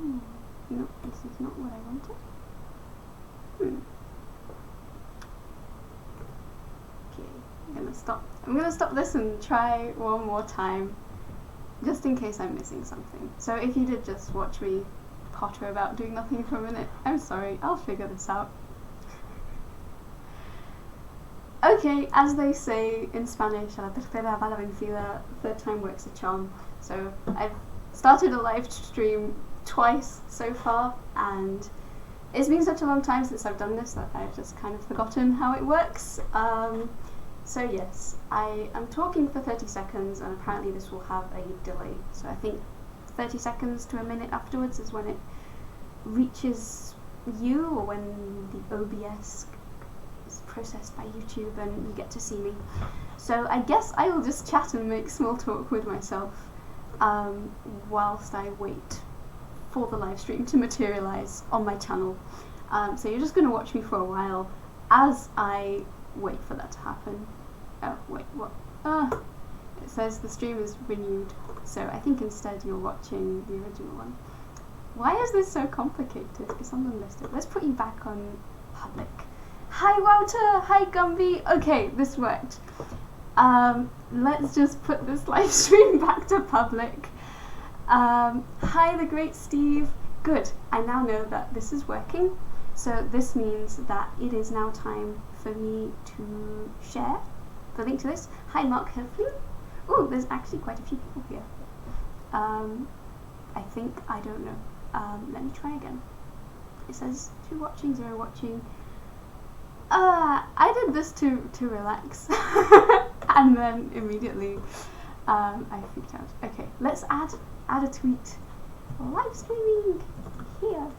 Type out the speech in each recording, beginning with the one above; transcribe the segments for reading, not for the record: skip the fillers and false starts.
Oh, no, this is not what I wanted. Okay, I'm gonna stop this and try one more time, just in case I'm missing something. So if you did just watch me potter about doing nothing for a minute, I'm sorry, I'll figure this out. Okay, as they say in Spanish, a la tercera va la vencida, third time works a charm. So I've started a live stream twice so far, and it's been such a long time since I've done this that I've just kind of forgotten how it works. So yes, I am talking for 30 seconds, and apparently this will have a delay. So I think 30 seconds to a minute afterwards is when it reaches you, or when the OBS is processed by YouTube and you get to see me. So I guess I will just chat and make small talk with myself whilst I wait for the live stream to materialize on my channel. So you're just going to watch me for a while as I wait for that to happen. Oh, wait, what? It says the stream is renewed, so I think instead you're watching the original one. Why is this so complicated? It's unlisted. Let's put you back on public. Hi Wouter! Hi Gumby! Okay, this worked. Let's just put this live stream back to public. Hi the great Steve. Good, I now know that this is working. So this means that it is now time for me to share the link to this. Hi Mark Heflin. Oh, there's actually quite a few people here. I think, I don't know. Let me try again. It says 2 watching, 0 watching. I did this to relax. And then immediately I freaked out. Okay, let's add a tweet. Live streaming here.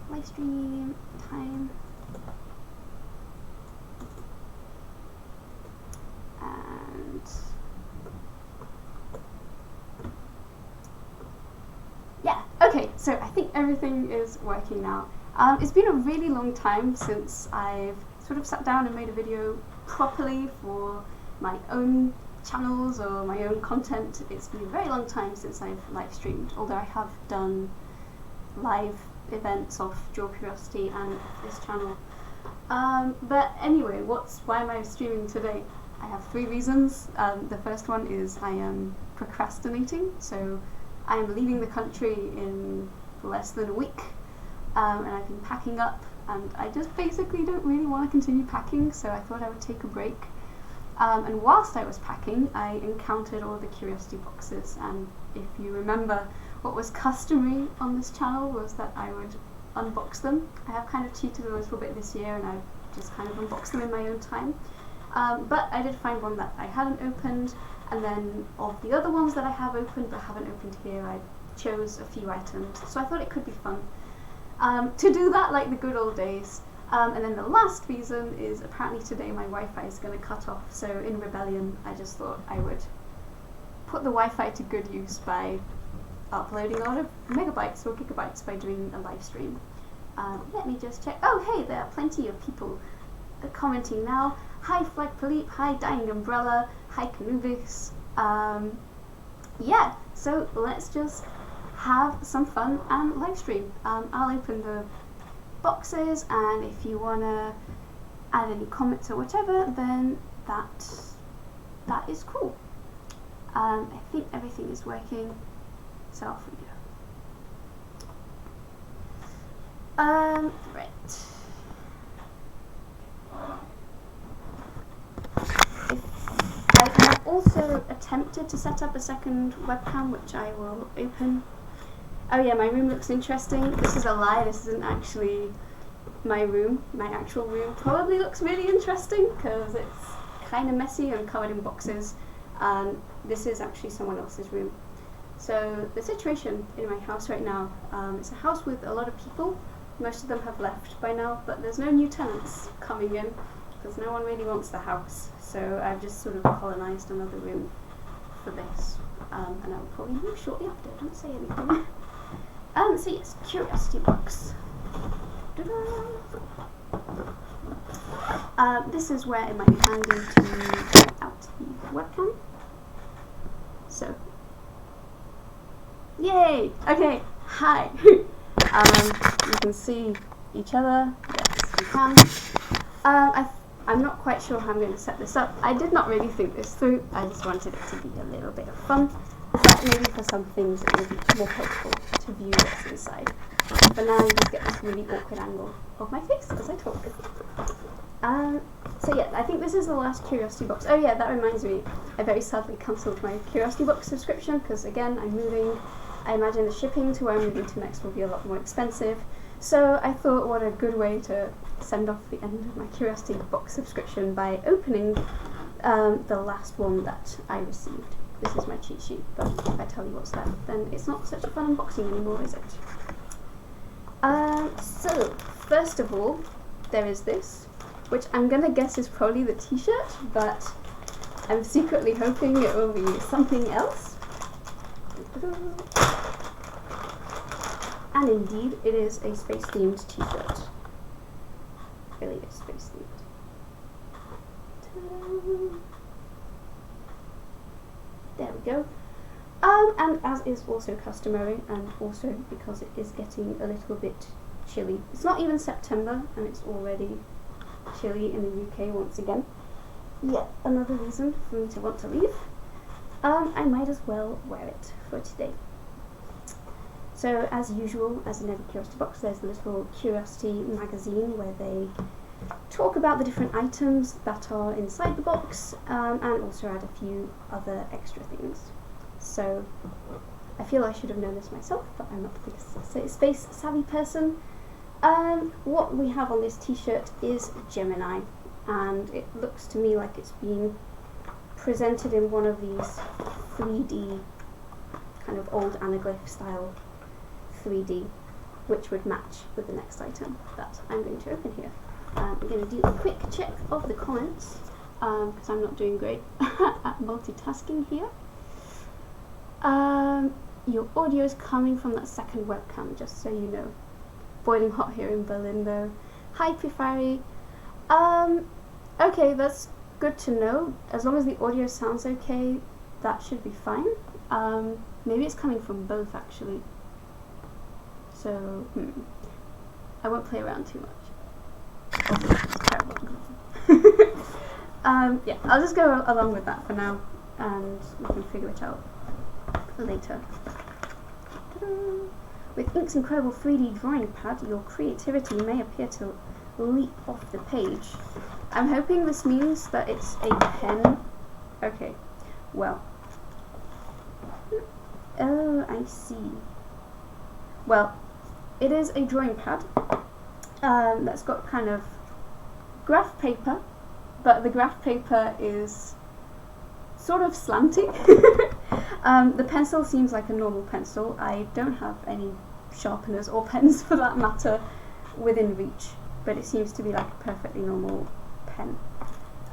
Live stream time. And yeah, okay, so I think everything is working now. It's been a really long time since I've sort of sat down and made a video properly for my own channels or my own content. It's been a very long time since I've live streamed, although I have done live events off Draw Curiosity and this channel. But anyway, why am I streaming today? I have 3 reasons. The first one is I am procrastinating, so I am leaving the country in less than a week, and I've been packing up, and I just basically don't really want to continue packing, so I thought I would take a break. And whilst I was packing, I encountered all the curiosity boxes, and if you remember, what was customary on this channel was that I would unbox them. I have kind of cheated a little bit this year, and I've just kind of unboxed them in my own time. But I did find one that I hadn't opened, and then of the other ones that I have opened but haven't opened here, I chose a few items. So I thought it could be fun to do that like the good old days. And then the last reason is apparently today my Wi-Fi is going to cut off, so in rebellion I just thought I would put the Wi-Fi to good use by uploading a lot of megabytes or gigabytes by doing a live stream. Let me just check. Oh hey, there are plenty of people commenting now. Hi Flag Philippe, hi Dying Umbrella, hi Canubis. Yeah, so let's just have some fun and live stream. I'll open the boxes, and if you want to add any comments or whatever, then that is cool. I think everything is working, so off we go. Right. I have also attempted to set up a second webcam, which I will open. Oh yeah, my room looks interesting. This is a lie, this isn't actually my room. My actual room probably looks really interesting because it's kind of messy and covered in boxes, and this is actually someone else's room. So the situation in my house right now, it's a house with a lot of people. Most of them have left by now, but there's no new tenants coming in because no one really wants the house. So I've just sort of colonised another room for this, and I will probably move shortly after. Don't say anything. So yes, curiosity box. This is where it might be handy to get out the webcam. Yay! Okay, hi. You can see each other. Yes, you can. I'm not quite sure how I'm going to set this up. I did not really think this through. I just wanted it to be a little bit of fun. But maybe for some things it will be more helpful to view what's inside. But now you just get this really awkward angle of my face as I talk. So yeah, I think this is the last Curiosity Box. Oh yeah, that reminds me. I very sadly cancelled my Curiosity Box subscription because again, I'm moving. I imagine the shipping to where I'm moving to next will be a lot more expensive. So I thought what a good way to send off the end of my Curiosity Box subscription by opening the last one that I received. This is my cheat sheet, but if I tell you what's there, then it's not such a fun unboxing anymore, is it? So, first of all, there is this, which I'm gonna guess is probably the t-shirt, but I'm secretly hoping it will be something else. And indeed, it is a space-themed t-shirt. Really is space-themed. Ta-da! There we go. And as is also customary, and also because it is getting a little bit chilly. It's not even September, and it's already chilly in the UK once again. Yet another reason for me to want to leave. I might as well wear it for today. So as usual, as in every Curiosity Box, there's a little Curiosity magazine where they talk about the different items that are inside the box, and also add a few other extra things. So I feel I should have known this myself, but I'm not the biggest space savvy person. What we have on this t-shirt is Gemini, and it looks to me like it's been presented in one of these 3D, kind of old anaglyph style 3D, which would match with the next item that I'm going to open here. I'm going to do a quick check of the comments, because I'm not doing great at multitasking here. Your audio is coming from that second webcam, just so you know. Boiling hot here in Berlin though. Hi Pifari. Okay, that's good to know. As long as the audio sounds okay, that should be fine. Maybe it's coming from both actually. So, I won't play around too much. Also, it's terrible. Yeah, I'll just go along with that for now, and we can figure it out later. Ta-da! With Ink's incredible 3D drawing pad, your creativity may appear to leap off the page. I'm hoping this means that it's a pen. Okay, well. Oh, I see. Well, it is a drawing pad that's got kind of graph paper, but the graph paper is sort of slanting. The pencil seems like a normal pencil. I don't have any sharpeners or pens for that matter within reach, but it seems to be like a perfectly normal pen.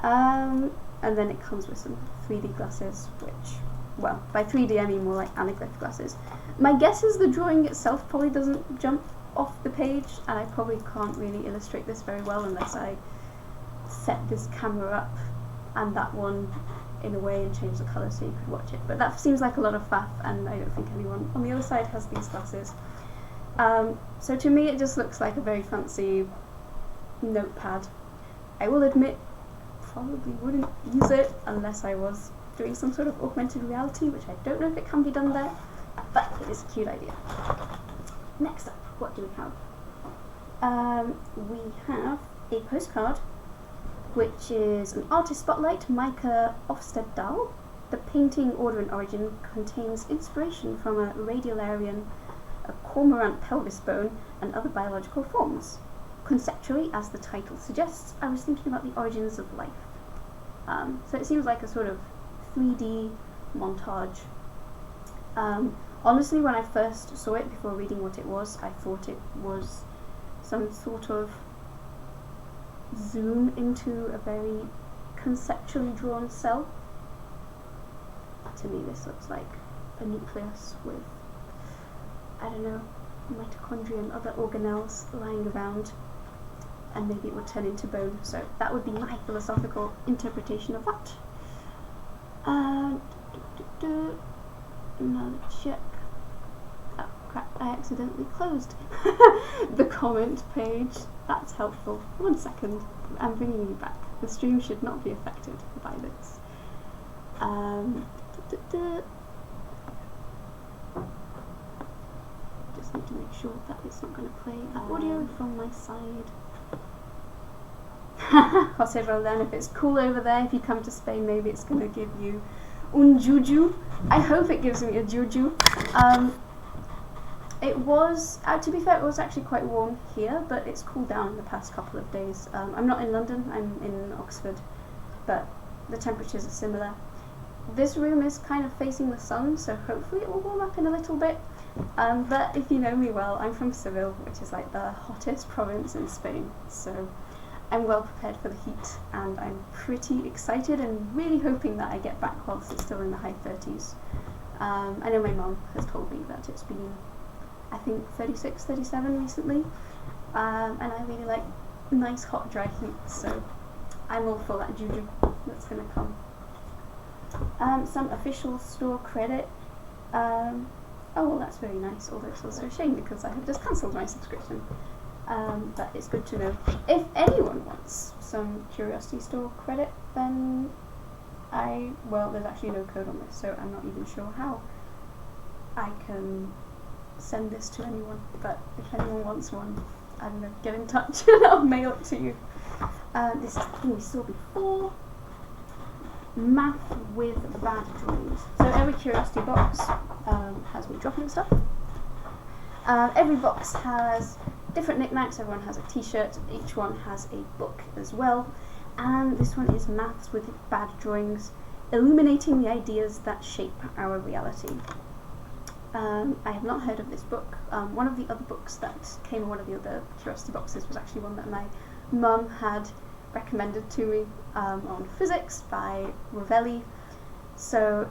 And then it comes with some 3D glasses, which, well, by 3D I mean more like anaglyph glasses. My guess is the drawing itself probably doesn't jump off the page, and I probably can't really illustrate this very well unless I set this camera up and that one in a way and change the colour so you could watch it. But that seems like a lot of faff, and I don't think anyone on the other side has these glasses. So to me it just looks like a very fancy notepad. I will admit, probably wouldn't use it unless I was doing some sort of augmented reality, which I don't know if it can be done there, but it is a cute idea. Next up, what do we have? We have a postcard, which is an artist spotlight, Micah Ofsteddahl. The painting Order and Origin contains inspiration from a radiolarian, a cormorant pelvis bone, and other biological forms. Conceptually, as the title suggests, I was thinking about the origins of life. So it seems like a sort of 3D montage. Honestly, when I first saw it, before reading what it was, I thought it was some sort of zoom into a very conceptually drawn cell. To me, this looks like a nucleus with, I don't know, mitochondria and other organelles lying around, and maybe it would turn into bone. So that would be my philosophical interpretation of that. Now let's check. crap, I accidentally closed the comment page. That's helpful. 1 second, I'm bringing you back. The stream should not be affected by this. Just need to make sure that it's not going to play audio from my side. Jose Roland, if it's cool over there, if you come to Spain, maybe it's going to give you un juju. I hope it gives me a juju. It was, to be fair, it was actually quite warm here, but it's cooled down in the past couple of days. I'm not in London, I'm in Oxford, but the temperatures are similar. This room is kind of facing the sun, so hopefully it will warm up in a little bit. But if you know me well, I'm from Seville, which is like the hottest province in Spain, so I'm well prepared for the heat, and I'm pretty excited and really hoping that I get back whilst it's still in the high 30s. I know my mum has told me that it's been, I think, 36, 37 recently, and I really like nice hot dry heat, so I'm all for that juju that's going to come. Some official store credit. Oh well, that's very nice, although it's also a shame because I have just cancelled my subscription. But it's good to know. If anyone wants some Curiosity Store credit, then well, there's actually no code on this, so I'm not even sure how I can send this to anyone. But if anyone wants one, I don't know, get in touch and I'll mail it to you. This is the thing we saw before. Math with bad drawings. So every Curiosity box has me dropping stuff. Every box has different knickknacks. Everyone has a t-shirt. Each one has a book as well. And this one is Maths with Bad Drawings, illuminating the ideas that shape our reality. I have not heard of this book. One of the other books that came in one of the other Curiosity boxes was actually one that my mum had recommended to me on Physics by Ravelli. So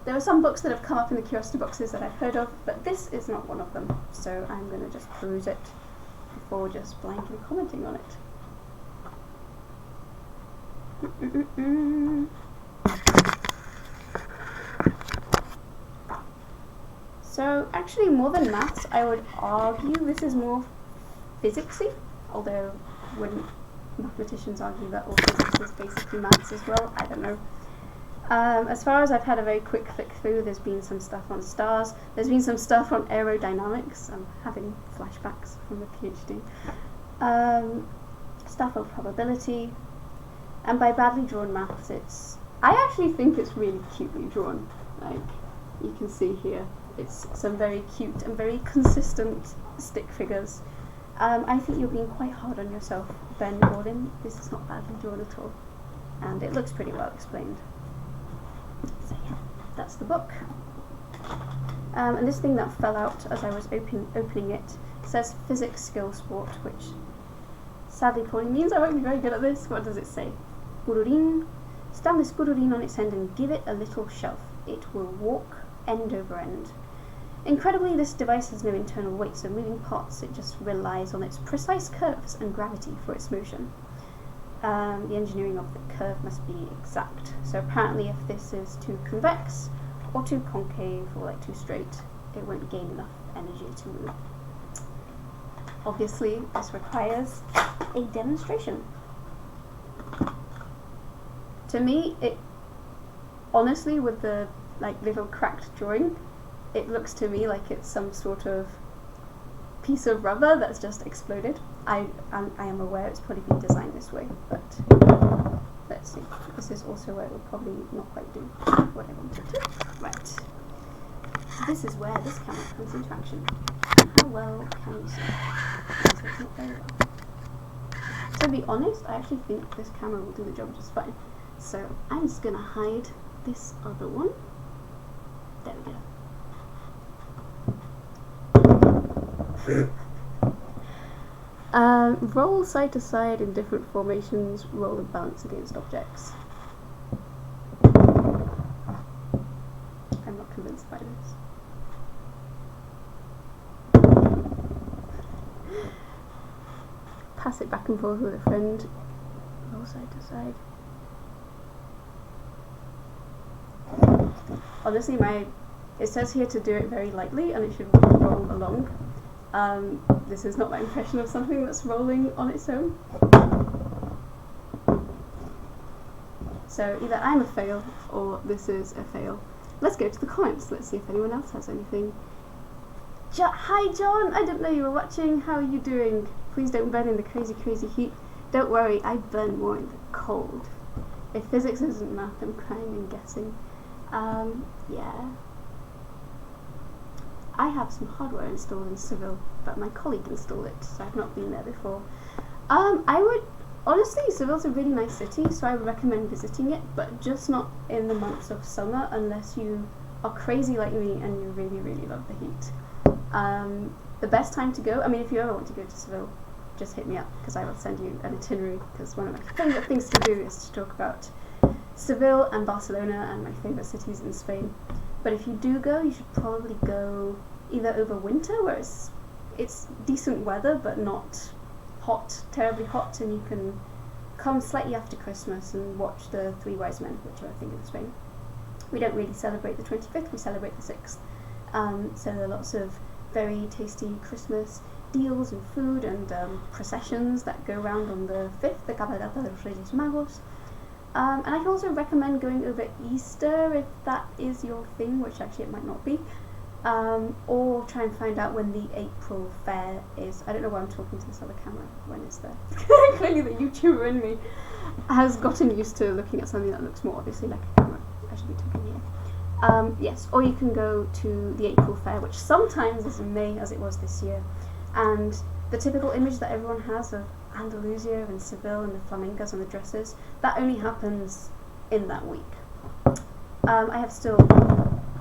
there are some books that have come up in the Curiosity boxes that I've heard of, but this is not one of them. So I'm going to just peruse it before just blankly commenting on it. So actually, more than maths, I would argue this is more physicsy, although wouldn't mathematicians argue that all physics is basically maths as well? I don't know. As far as I've had a very quick flick through, there's been some stuff on stars, there's been some stuff on aerodynamics, I'm having flashbacks from the PhD, stuff on probability, and by badly drawn maths, I actually think it's really cutely drawn. Like, you can see here, it's some very cute and very consistent stick figures. I think you're being quite hard on yourself, Ben Gordon. This is not badly drawn at all, and it looks pretty well explained. So yeah, that's the book. And this thing that fell out as I was opening it says Physics Skill Sport, which sadly probably means I won't be very good at this. What does it say? Gururin. Stand this gururin on its end and give it a little shove. It will walk end over end. Incredibly, this device has no internal weights or moving parts. It just relies on its precise curves and gravity for its motion. The engineering of the curve must be exact. So apparently if this is too convex or too concave or like too straight, it won't gain enough energy to move. Obviously, this requires a demonstration. To me, it honestly, with the like little cracked drawing, it looks to me like it's some sort of piece of rubber that's just exploded. I am aware it's probably been designed this way, but let's see. This is also where it will probably not quite do what I wanted to. Right. So this is where this camera comes into action. How well can you see? So it's not very well. To be honest, I actually think this camera will do the job just fine. So I'm just going to hide this other one. There we go. Roll side to side in different formations, roll and balance against objects. I'm not convinced by this. Pass it back and forth with a friend. Roll side to side. It says here to do it very lightly and it should roll along. This is not my impression of something that's rolling on its own. So either I'm a fail or this is a fail. Let's go to the comments. Let's see if anyone else has anything. Hi John, I didn't know you were watching. How are you doing? Please don't burn in the crazy, crazy heat. Don't worry, I burn more in the cold. If physics isn't math, I'm crying and guessing. Yeah. I have some hardware installed in Seville, but my colleague installed it, so I've not been there before. Honestly, Seville's a really nice city, so I would recommend visiting it, but just not in the months of summer unless you are crazy like me and you really, really love the heat. The best time to go, I mean, if you ever want to go to Seville, just hit me up, because I will send you an itinerary, because one of my favourite things to do is to talk about Seville and Barcelona and my favourite cities in Spain. But if you do go, you should probably go either over winter, where it's decent weather, but not hot, terribly hot, and you can come slightly after Christmas and watch the Three Wise Men, which are a thing in Spain. We don't really celebrate the 25th, we celebrate the 6th. So there are lots of very tasty Christmas deals and food and processions that go around on the 5th, the Cabalgata de los Reyes Magos. And I can also recommend going over Easter if that is your thing, which actually it might not be. Or try and find out when the April fair is. I don't know why I'm talking to this other camera when it's there. Clearly the YouTuber in me has gotten used to looking at something that looks more obviously like a camera. I should be talking here. Yes, or you can go to the April fair, which sometimes is in May, as it was this year. And the typical image that everyone has of Andalusia and Seville and the flamencos and the dresses, that only happens in that week. I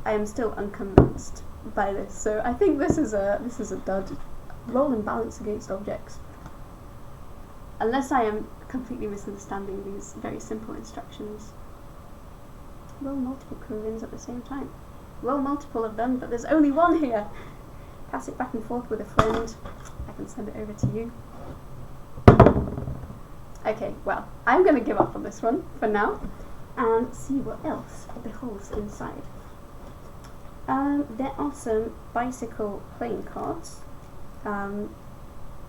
am still unconvinced by this, so I think this is a dud. Roll and balance against objects. Unless I am completely misunderstanding these very simple instructions. Roll multiple Koreans at the same time. Roll multiple of them, but there's only one here. Pass it back and forth with a friend. I can send it over to you. Okay, well, I'm going to give up on this one for now and see what else beholds inside. There are some bicycle playing cards.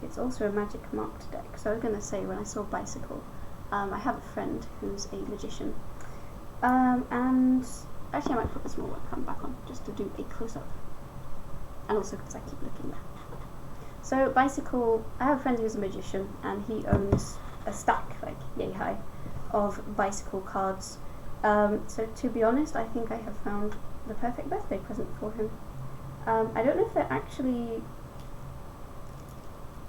It's also a magic marked deck. So I was going to say, when I saw bicycle, I have a friend who's a magician. And actually I might put the small webcam back on just to do a close-up. And also because I keep looking there. So bicycle, I have a friend who's a magician and he owns a stack, like yay high, of bicycle cards. So to be honest, I think I have found the perfect birthday present for him. I don't know if they're actually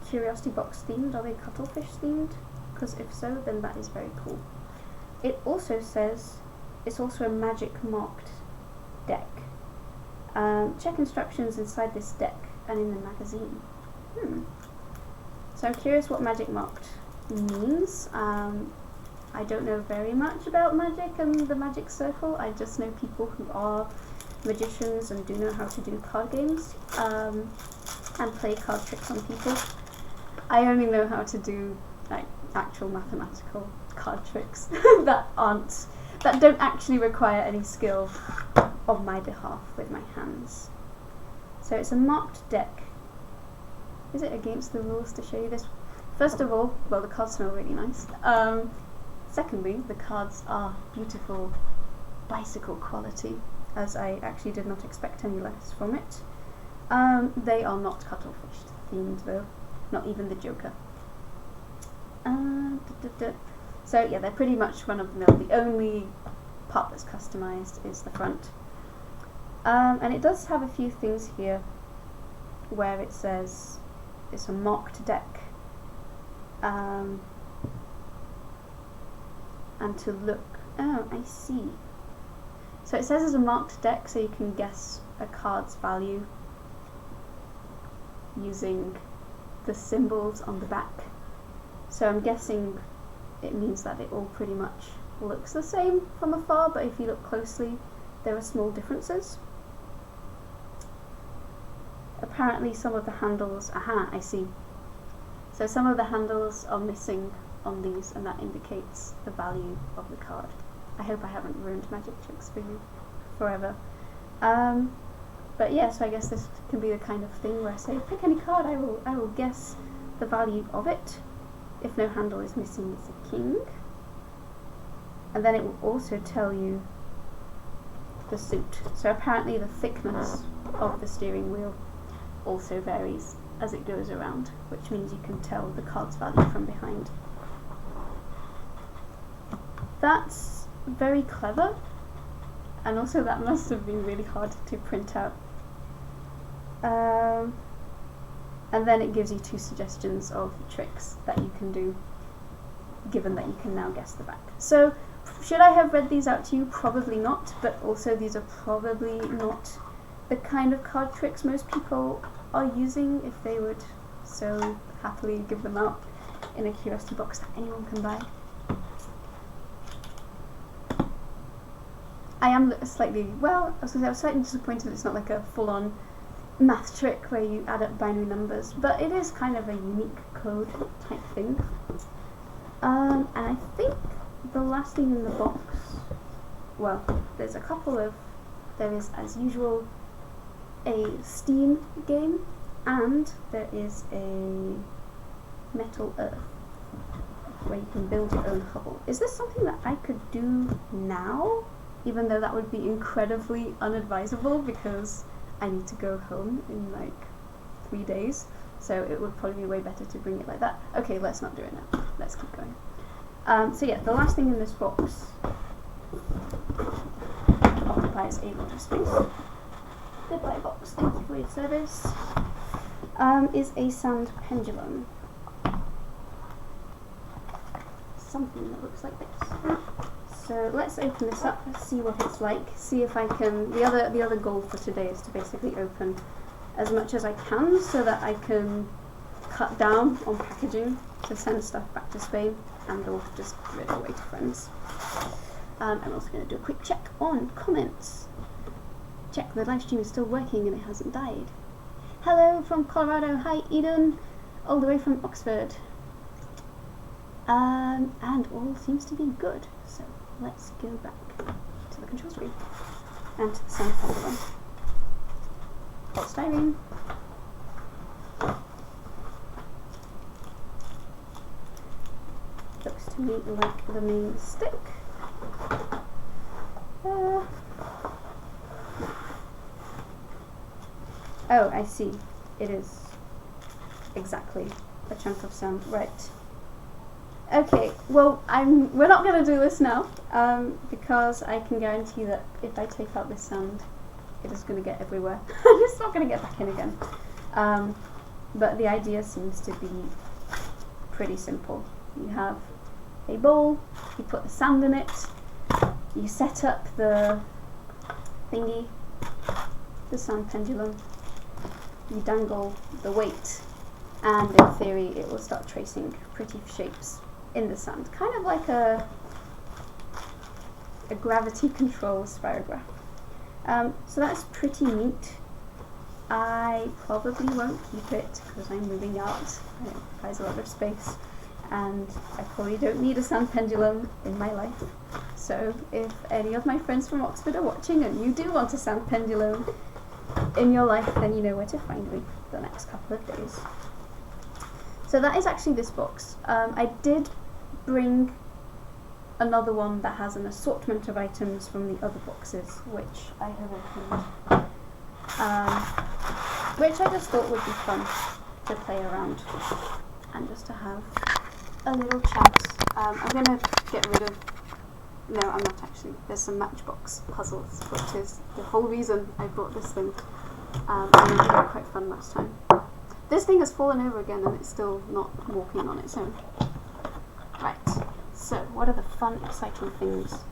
Curiosity Box themed, are they cuttlefish themed? Because if so, then that is very cool. It also says it's also a magic marked deck. Check instructions inside this deck and in the magazine. So I'm curious what magic marked means. I don't know very much about magic and the magic circle. I just know people who are magicians and do know how to do card games and play card tricks on people. I only know how to do like actual mathematical card tricks that don't actually require any skill on my behalf with my hands. So it's a marked deck. Is it against the rules to show you this? First of all, well, the cards smell really nice. Secondly, the cards are beautiful bicycle quality, as I actually did not expect any less from it. They are not cuttlefish themed though, not even the Joker. So yeah, they're pretty much run of the mill. The only part that's customized is the front. And it does have a few things here where it says it's a marked deck. And to look, oh, I see. So it says it's a marked deck, so you can guess a card's value using the symbols on the back. So I'm guessing it means that it all pretty much looks the same from afar, but if you look closely, there are small differences. Apparently some of the handles, I see. So some of the handles are missing on these, and that indicates the value of the card. I hope I haven't ruined magic tricks for you forever. But yeah, so I guess this can be the kind of thing where I say, pick any card, I will guess the value of it. If no handle is missing, it's a king. And then it will also tell you the suit. So apparently the thickness of the steering wheel also varies as it goes around, which means you can tell the card's value from behind. That's very clever, and also that must have been really hard to print out. And then it gives you 2 suggestions of tricks that you can do, given that you can now guess the back. So, should I have read these out to you? Probably not, but also these are probably not the kind of card tricks most people are using if they would so happily give them out in a curiosity box that anyone can buy. I am slightly, well, I was slightly disappointed it's not like a full-on math trick where you add up binary numbers, but it is kind of a unique code type thing. And I think the last thing in the box, well, there's a couple of, there is as usual a Steam game, and there is a Metal Earth where you can build your own Hubble. Is this something that I could do now? Even though that would be incredibly unadvisable because I need to go home in like 3 days, so it would probably be way better to bring it like that. Okay, let's not do it now. Let's keep going. So yeah, the last thing in this box occupies a lot of space. Goodbye box, thank you for your service. Is a sand pendulum. Something that looks like this. So let's open this up, see what it's like, see if I can, the other goal for today is to basically open as much as I can so that I can cut down on packaging to send stuff back to Spain and or just give it away to friends. I'm also going to do a quick check on comments. Check the live stream is still working and it hasn't died. Hello from Colorado, hi Eden, all the way from Oxford. And all seems to be good, so let's go back to the control screen and to the sand pendulum. Polystyrene. Looks to me like the main stick. Oh, I see. It is exactly a chunk of sand, right. Okay, well, we're not going to do this now, because I can guarantee that if I take out this sand, it is going to get everywhere. It's not going to get back in again. But the idea seems to be pretty simple. You have a bowl, you put the sand in it, you set up the thingy, the sand pendulum, you dangle the weight, and in theory it will start tracing pretty shapes in the sand, kind of like a gravity control spirograph. So that's pretty neat. I probably won't keep it because I'm moving out. It occupies a lot of space, and I probably don't need a sand pendulum in my life. So if any of my friends from Oxford are watching and you do want a sand pendulum in your life, then you know where to find me for the next couple of days. So that is actually this box. I did bring another one that has an assortment of items from the other boxes, which I have opened, which I just thought would be fun to play around and just to have a little chat. I'm going to get rid of, no I'm not actually, there's some Matchbox puzzles, which is the whole reason I bought this thing. I think they were quite fun last time. This thing has fallen over again and it's still not walking on its own. Right, so what are the fun, exciting things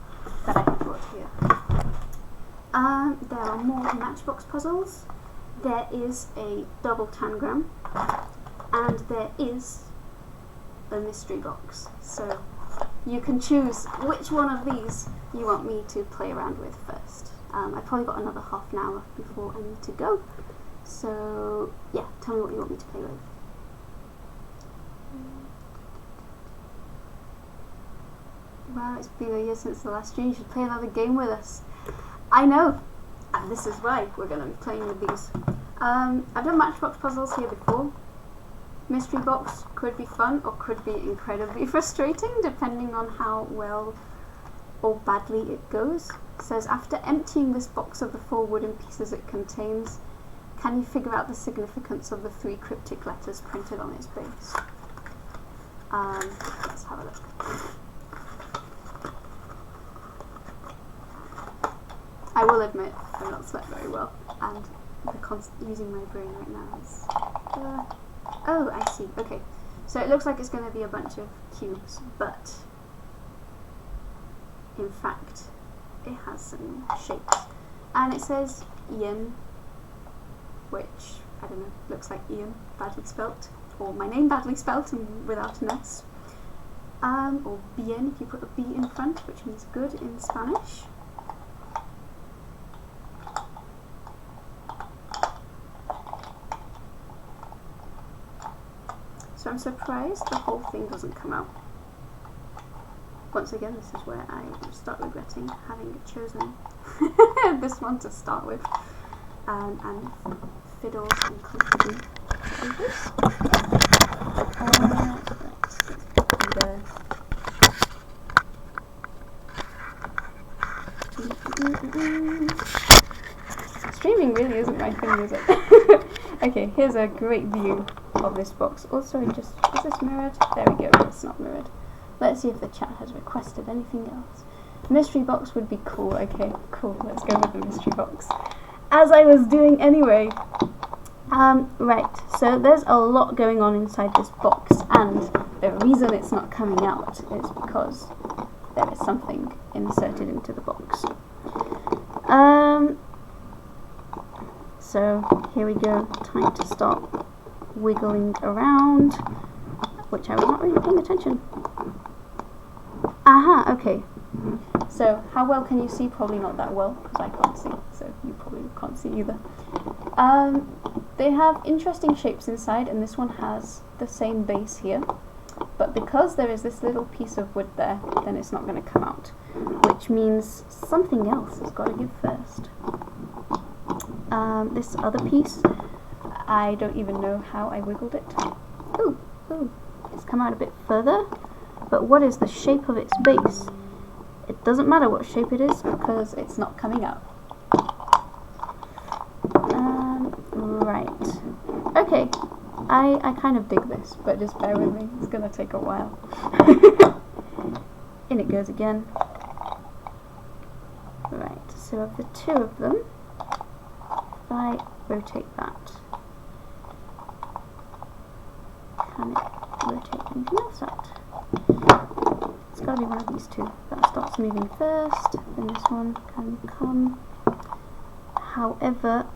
that I have brought here? There are more Matchbox puzzles, there is a double tangram, and there is a mystery box. So you can choose which one of these you want me to play around with first. I've probably got another half an hour before I need to go. So yeah, tell me what you want me to play with. Wow, it's been a year since the last stream. You should play another game with us. I know. yeah, this is why we're going to be playing with these. I've done matchbox puzzles here before. Mystery box could be fun or could be incredibly frustrating depending on how well or badly it goes. It says, after emptying this box of the 4 wooden pieces it contains, can you figure out the significance of the 3 cryptic letters printed on its base? Let's have a look. I will admit I've not slept very well, and using my brain right now is... oh, I see. Okay. So it looks like it's going to be a bunch of cubes, but in fact it has some shapes. And it says Ian, which, I don't know, looks like Ian, badly spelt, or my name badly spelt and without an S. Or bien if you put a B in front, which means good in Spanish. So I'm surprised the whole thing doesn't come out. Once again, this is where I start regretting having chosen this one to start with. And fiddles and comforting pages. Streaming really isn't my thing, is it? Okay, here's a great view of this box. Also, is this mirrored? There we go, it's not mirrored. Let's see if the chat has requested anything else. Mystery box would be cool. Okay, cool, let's go with the mystery box. As I was doing anyway. Right, so there's a lot going on inside this box, and the reason it's not coming out is because there is something inserted into the box. So here we go, time to start wiggling around, which I was not really paying attention. Aha, okay. So how well can you see? Probably not that well, because I can't see, so you probably can't see either. They have interesting shapes inside, and this one has the same base here, but because there is this little piece of wood there, then it's not going to come out, which means something else has got to give first. This other piece, I don't even know how I wiggled it. Ooh, it's come out a bit further, but what is the shape of its base? It doesn't matter what shape it is because it's not coming out. Right. Okay, I kind of dig this, but just bear with me, it's gonna take a while. In it goes again. Right, so of the 2 of them, if I rotate that, can it rotate anything else out? It's got to be one of these 2. That starts moving first, then this one can come. However,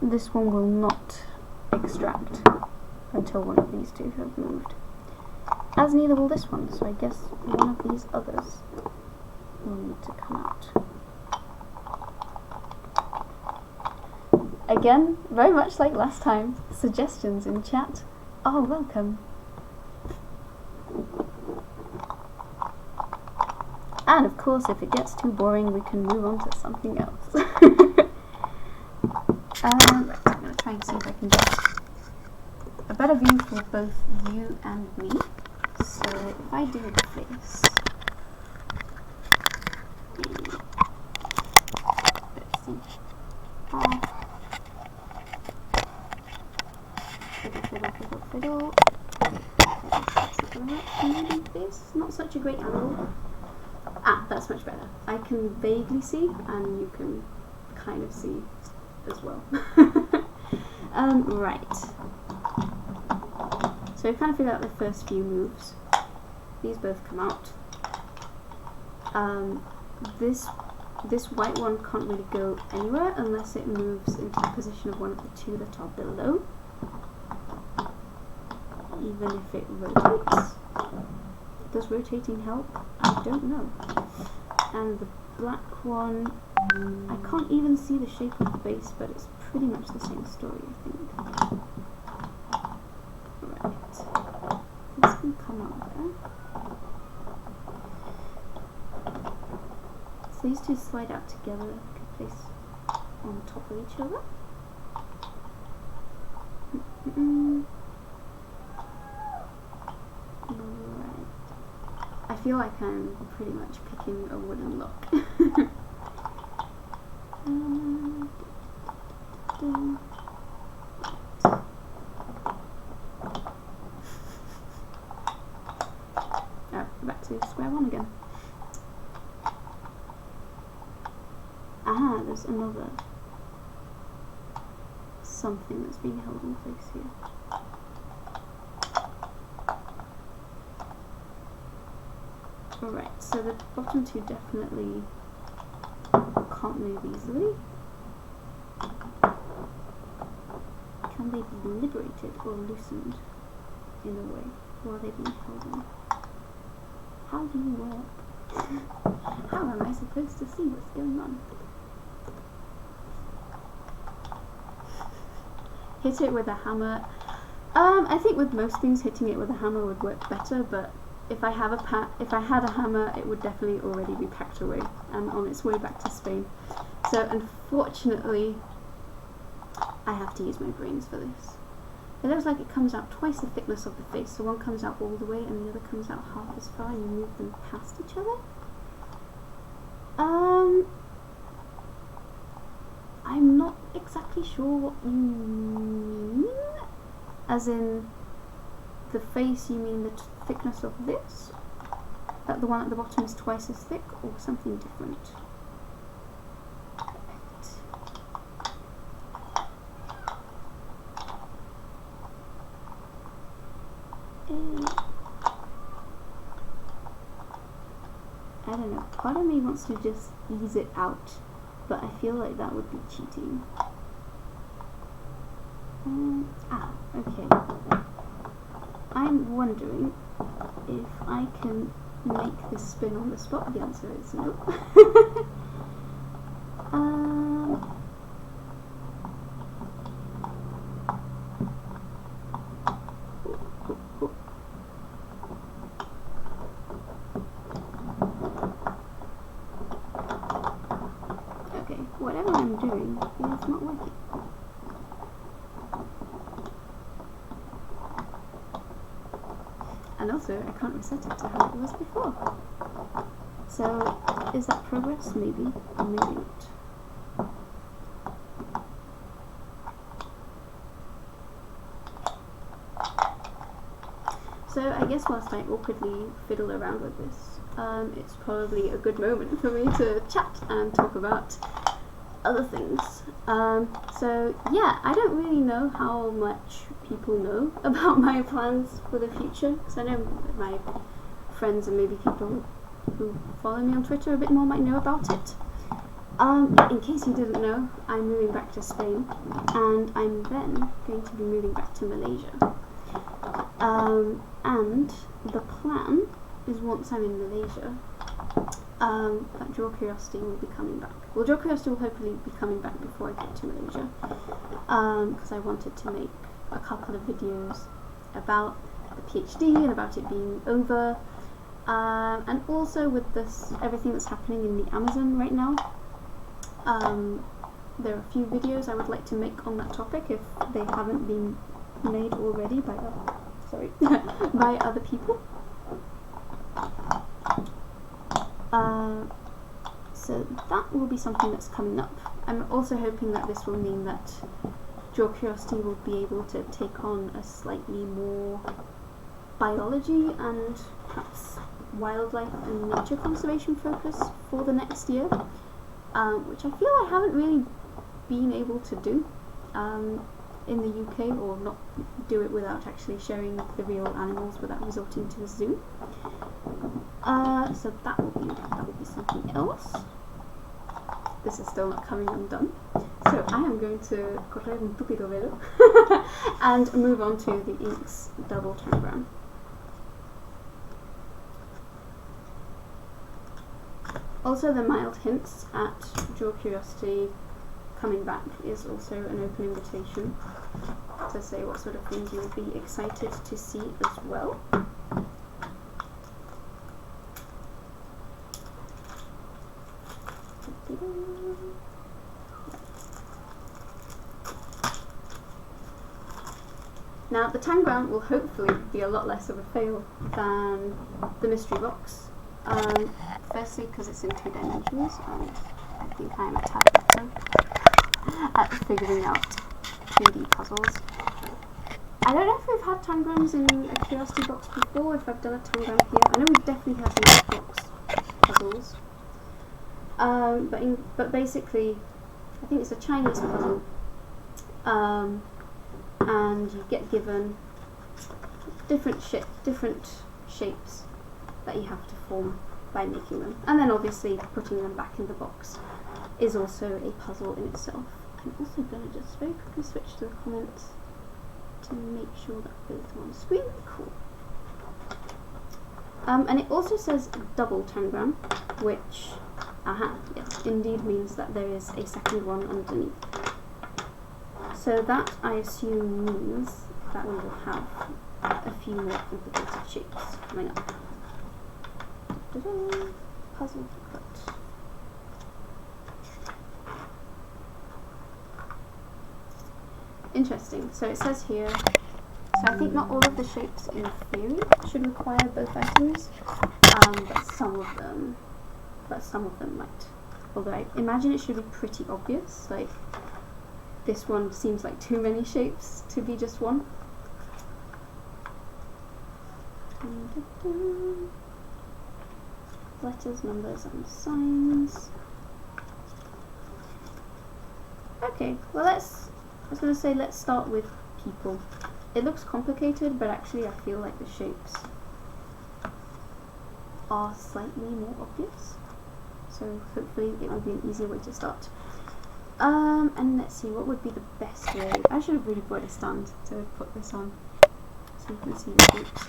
this one will not extract until one of these 2 have moved. As neither will this one, so I guess one of these others will need to come out. Again, very much like last time, suggestions in chat are welcome. And of course, if it gets too boring, we can move on to something else. Right, I'm going to try and see if I can get a better view for both you and me. So if I do this, fiddle. Maybe this, not such a great angle. Ah, that's much better. I can vaguely see, and you can kind of see as well. Right. So I kind of figured out the first few moves. These both come out. This white one can't really go anywhere unless it moves into the position of one of the 2 that are below. Even if it rotates. Does rotating help? I don't know. And the black one, I can't even see the shape of the base, but it's pretty much the same story, I think. Right. This can come out there. So these 2 slide out together, place on top of each other. Right. I feel like I'm pretty much picking a wooden lock. Back to square one again. Ah, there's another something that's being held in place here. Alright, so the bottom two definitely can't move easily. Can they be liberated or loosened in a way while they're being held in? How do you work? How am I supposed to see what's going on? Hit it with a hammer. I think with most things hitting it with a hammer would work better, but if I had a hammer, it would definitely already be packed away and on its way back to Spain. So unfortunately, I have to use my brains for this. It looks like it comes out twice the thickness of the face, so one comes out all the way and the other comes out half as far, and you move them past each other. I'm not exactly sure what you mean. As in, the face, you mean the thickness of this? That the one at the bottom is twice as thick, or something different? I don't know, part of me wants to just ease it out, but I feel like that would be cheating. Okay. I'm wondering if I can make this spin on the spot. The answer is no. Okay, whatever I'm doing is not working. And also, I can't reset it to how it was before. So, is that progress? Maybe, or maybe not. So, I guess whilst I awkwardly fiddle around with this, it's probably a good moment for me to chat and talk about other things. So yeah, I don't really know how much people know about my plans for the future, because I know my friends and maybe people who follow me on Twitter a bit more might know about it. In case you didn't know, I'm moving back to Spain, and I'm then going to be moving back to Malaysia. And the plan is once I'm in Malaysia, that Draw Curiosity will be coming back. Well, Draw Curiosity will hopefully be coming back before I get to Malaysia, because I wanted to make a couple of videos about the PhD and about it being over, and also with this everything that's happening in the Amazon right now. There are a few videos I would like to make on that topic if they haven't been made already by by other people. So that will be something that's coming up. I'm also hoping that this will mean that Draw Curiosity will be able to take on a slightly more biology and perhaps wildlife and nature conservation focus for the next year, which I feel I haven't really been able to do in the UK, or not do it without actually showing the real animals without resorting to a zoo. So that will be something else. This is still not coming undone. So I am going to correr un tupido velo and move on to the inks double tangram. Also, the mild hints at Draw Curiosity coming back is also an open invitation to say what sort of things you will be excited to see as well. Now the tangram will hopefully be a lot less of a fail than the mystery box. Firstly because it's in 2 dimensions, and I think I am a tad better at figuring out 2D puzzles. I don't know if we've had tangrams in a curiosity box before, if I've done a tangram here. I know we've definitely had matchbox puzzles. But basically, I think it's a Chinese puzzle. And you get given different shapes that you have to form by making them, and then obviously putting them back in the box is also a puzzle in itself. I'm also going to just very quickly switch to the comments to make sure that both are on screen. Cool. And it also says double tangram, which yes, indeed means that there is a second one underneath. So that, I assume, means that we will have a few more complicated shapes coming up. Da-da-da. Puzzle cut. Interesting. So it says here, so I think not all of the shapes in theory should require both items, but some of them might. Although I imagine it should be pretty obvious, like this one seems like too many shapes to be just one. Letters, numbers, and signs. Okay, well let's start with people. It looks complicated, but actually I feel like the shapes are slightly more obvious. So hopefully it will be an easier way to start. And let's see, what would be the best way? I should have really brought a stand to put this on so you can see the shapes.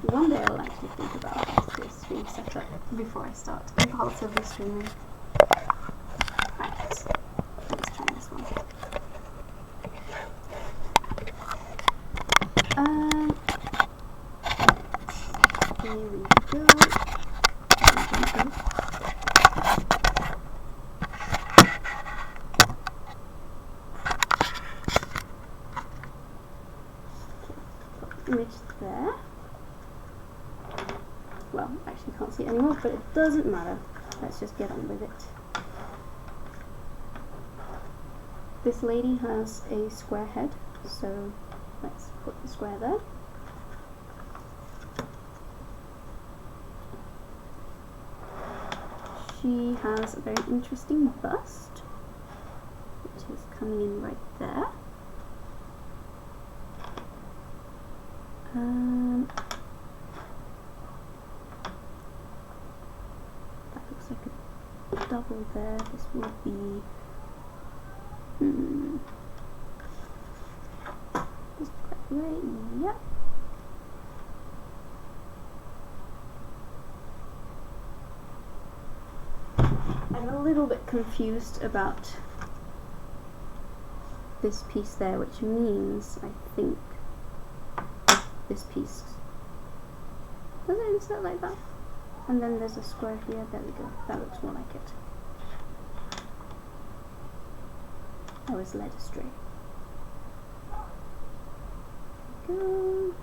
One day I'll actually think about how to do a stream setup before I start impulsively streaming. Right, let's try this one. Here we go. Image there. Well, actually can't see it anymore, but it doesn't matter. Let's just get on with it. This lady has a square head, so let's put the square there. She has a very interesting bust, which is coming in right there. That looks like a double there. This will be just quite right. Yep. I'm a little bit confused about this piece there, which means I think this piece does it insert like that, and then there's a square here. There we go. That looks more like it. I was led astray. There we go.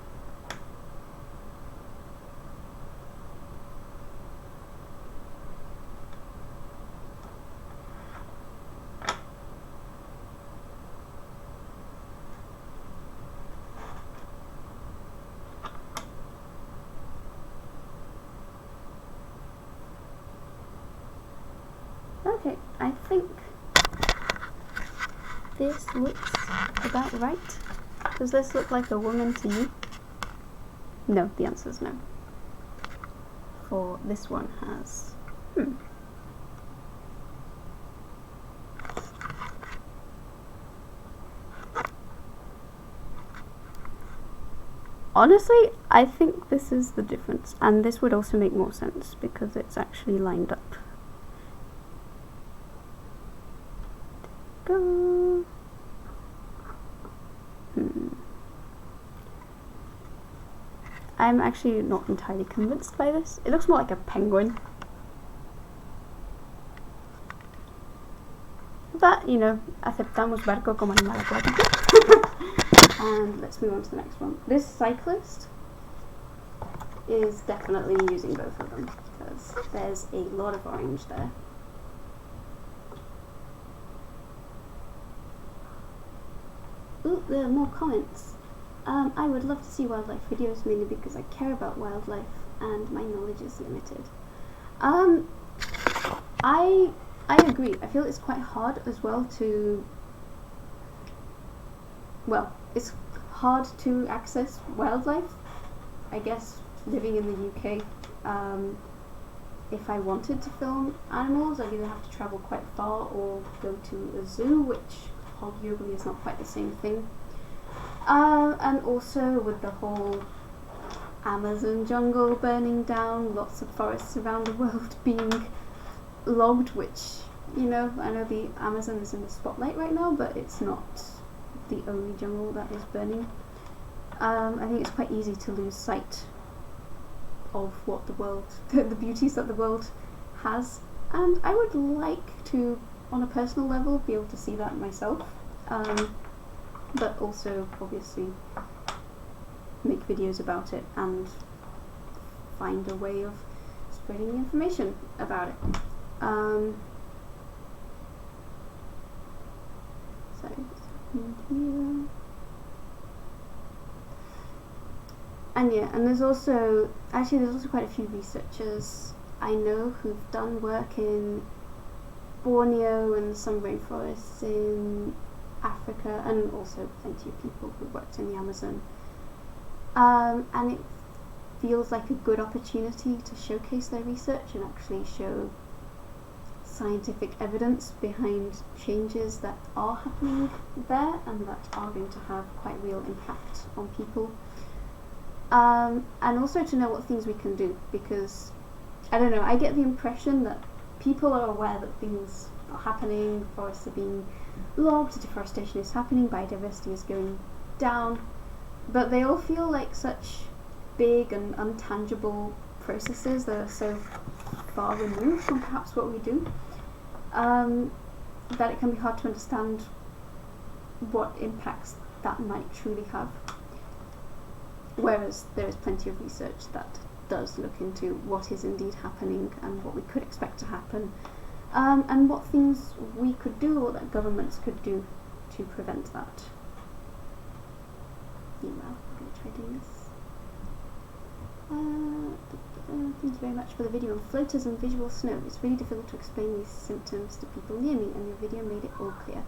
Okay, I think this looks about right. Does this look like a woman to you? No, the answer is no. For this one has... Honestly, I think this is the difference, and this would also make more sense because it's actually lined up. Go. I'm actually not entirely convinced by this. It looks more like a penguin But, you know, aceptamos barco como animal acuático. And let's move on to the next one. This cyclist is definitely using both of them because there's a lot of orange there. Ooh, there are more comments. I would love to see wildlife videos mainly because I care about wildlife and my knowledge is limited. I agree. I feel it's quite hard as well to, well, it's hard to access wildlife. I guess living in the UK, if I wanted to film animals, I'd either have to travel quite far or go to a zoo, which arguably is not quite the same thing. And also with the whole Amazon jungle burning down, lots of forests around the world being logged, which, you know, I know the Amazon is in the spotlight right now, but it's not the only jungle that is burning. I think it's quite easy to lose sight of what the world, the beauties that the world has, and I would like to, on a personal level, be able to see that myself, but also obviously make videos about it and find a way of spreading the information about it. Here. And yeah, and there's also quite a few researchers I know who've done work in Borneo and some rainforests in Africa, and also plenty of people who worked in the Amazon. And it feels like a good opportunity to showcase their research and actually show scientific evidence behind changes that are happening there and that are going to have quite real impact on people. And also to know what things we can do, because, I don't know, I get the impression that people are aware that things are happening, forests are being logged, deforestation is happening, biodiversity is going down, but they all feel like such big and untangible processes that are so far removed from perhaps what we do, that it can be hard to understand what impacts that might truly have. Whereas there is plenty of research that does look into what is indeed happening and what we could expect to happen, and what things we could do or that governments could do to prevent that. Meanwhile, I'm going to try doing this. Thank you very much for the video on floaters and visual snow. It's really difficult to explain these symptoms to people near me, and your video made it all clear.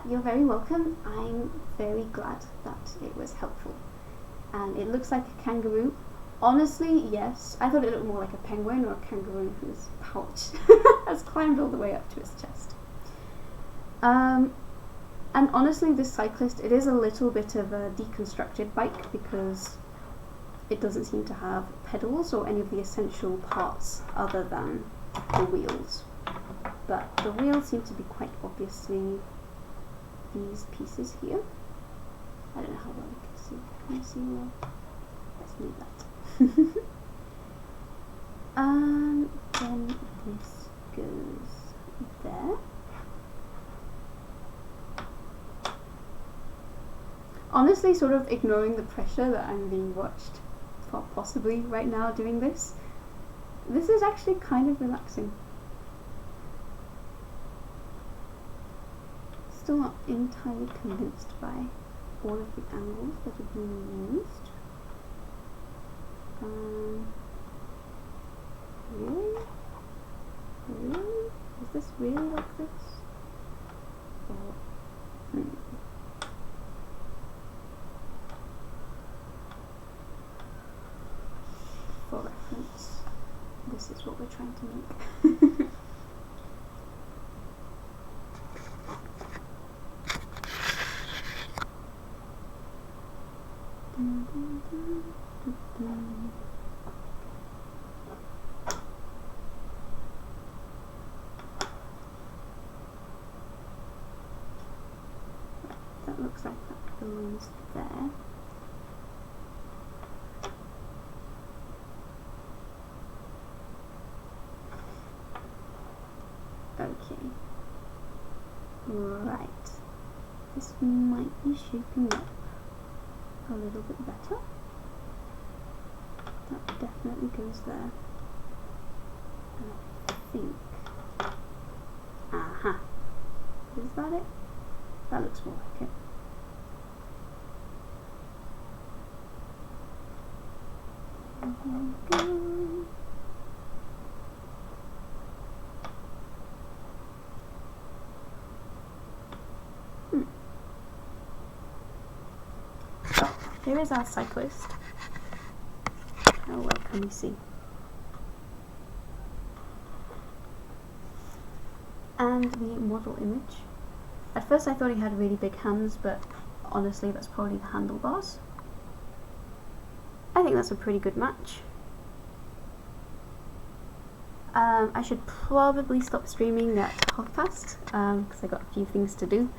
You're very welcome. I'm very glad that it was helpful. And it looks like a kangaroo. Honestly, yes. I thought it looked more like a penguin or a kangaroo whose pouch has climbed all the way up to its chest. And honestly, this cyclist, it is a little bit of a deconstructed bike because it doesn't seem to have pedals or any of the essential parts other than the wheels. But the wheels seem to be quite obviously these pieces here. I don't know how well you can see. Can you see well? Let's move that. Then this goes there. Honestly, sort of ignoring the pressure that I'm being watched for possibly right now doing this, this is actually kind of relaxing. Still not entirely convinced by all of the angles that are being used. Really? Really? Is this really like this? Or, For reference, this is what we're trying to make. That looks like that belongs there. Okay. Right. This might be shaping up a little bit better. That definitely goes there. And I think... Aha! Is that it? That looks more like it. There we go. Here is our cyclist. How well can we see? And the model image. At first I thought he had really big hands, but honestly that's probably the handlebars. I think that's a pretty good match. I should probably stop streaming at past, because I got a few things to do.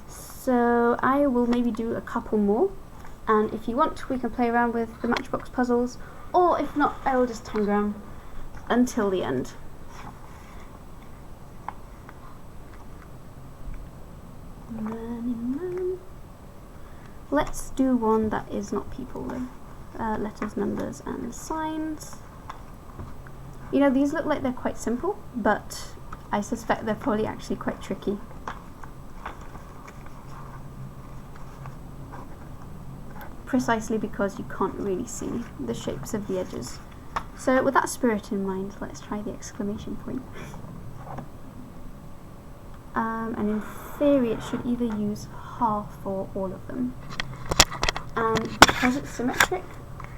So I will maybe do a couple more. And if you want, we can play around with the Matchbox puzzles, or if not, I will just tangram until the end. Let's do one that is not people though. Letters, numbers, and signs. You know, these look like they're quite simple, but I suspect they're probably actually quite tricky. Precisely because you can't really see the shapes of the edges. So with that spirit in mind, let's try the exclamation point. And in theory it should either use half or all of them. And because it's symmetric,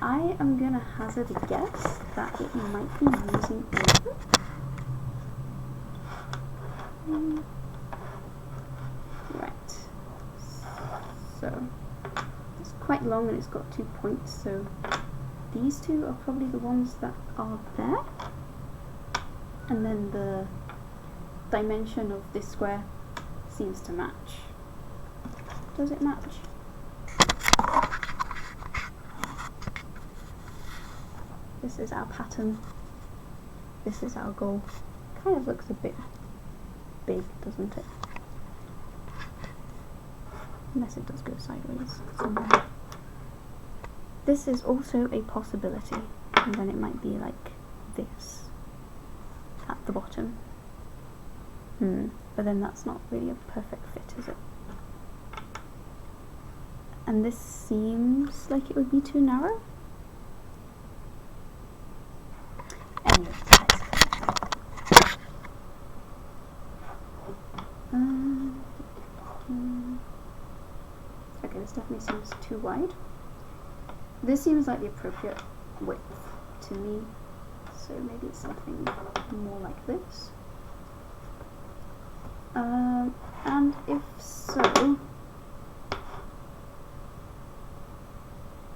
I am going to hazard a guess that it might be using all of them. Right. So quite long and it's got 2 points, so these two are probably the ones that are there, and then the dimension of this square seems to match. Does it match? This is our pattern. This is our goal. Kind of looks a bit big, doesn't it? Unless it does go sideways somewhere. This is also a possibility, and then it might be like this at the bottom. But then that's not really a perfect fit, is it? And this seems like it would be too narrow. Anyway, okay, this definitely seems too wide. This seems like the appropriate width to me, so maybe it's something more like this. And if so,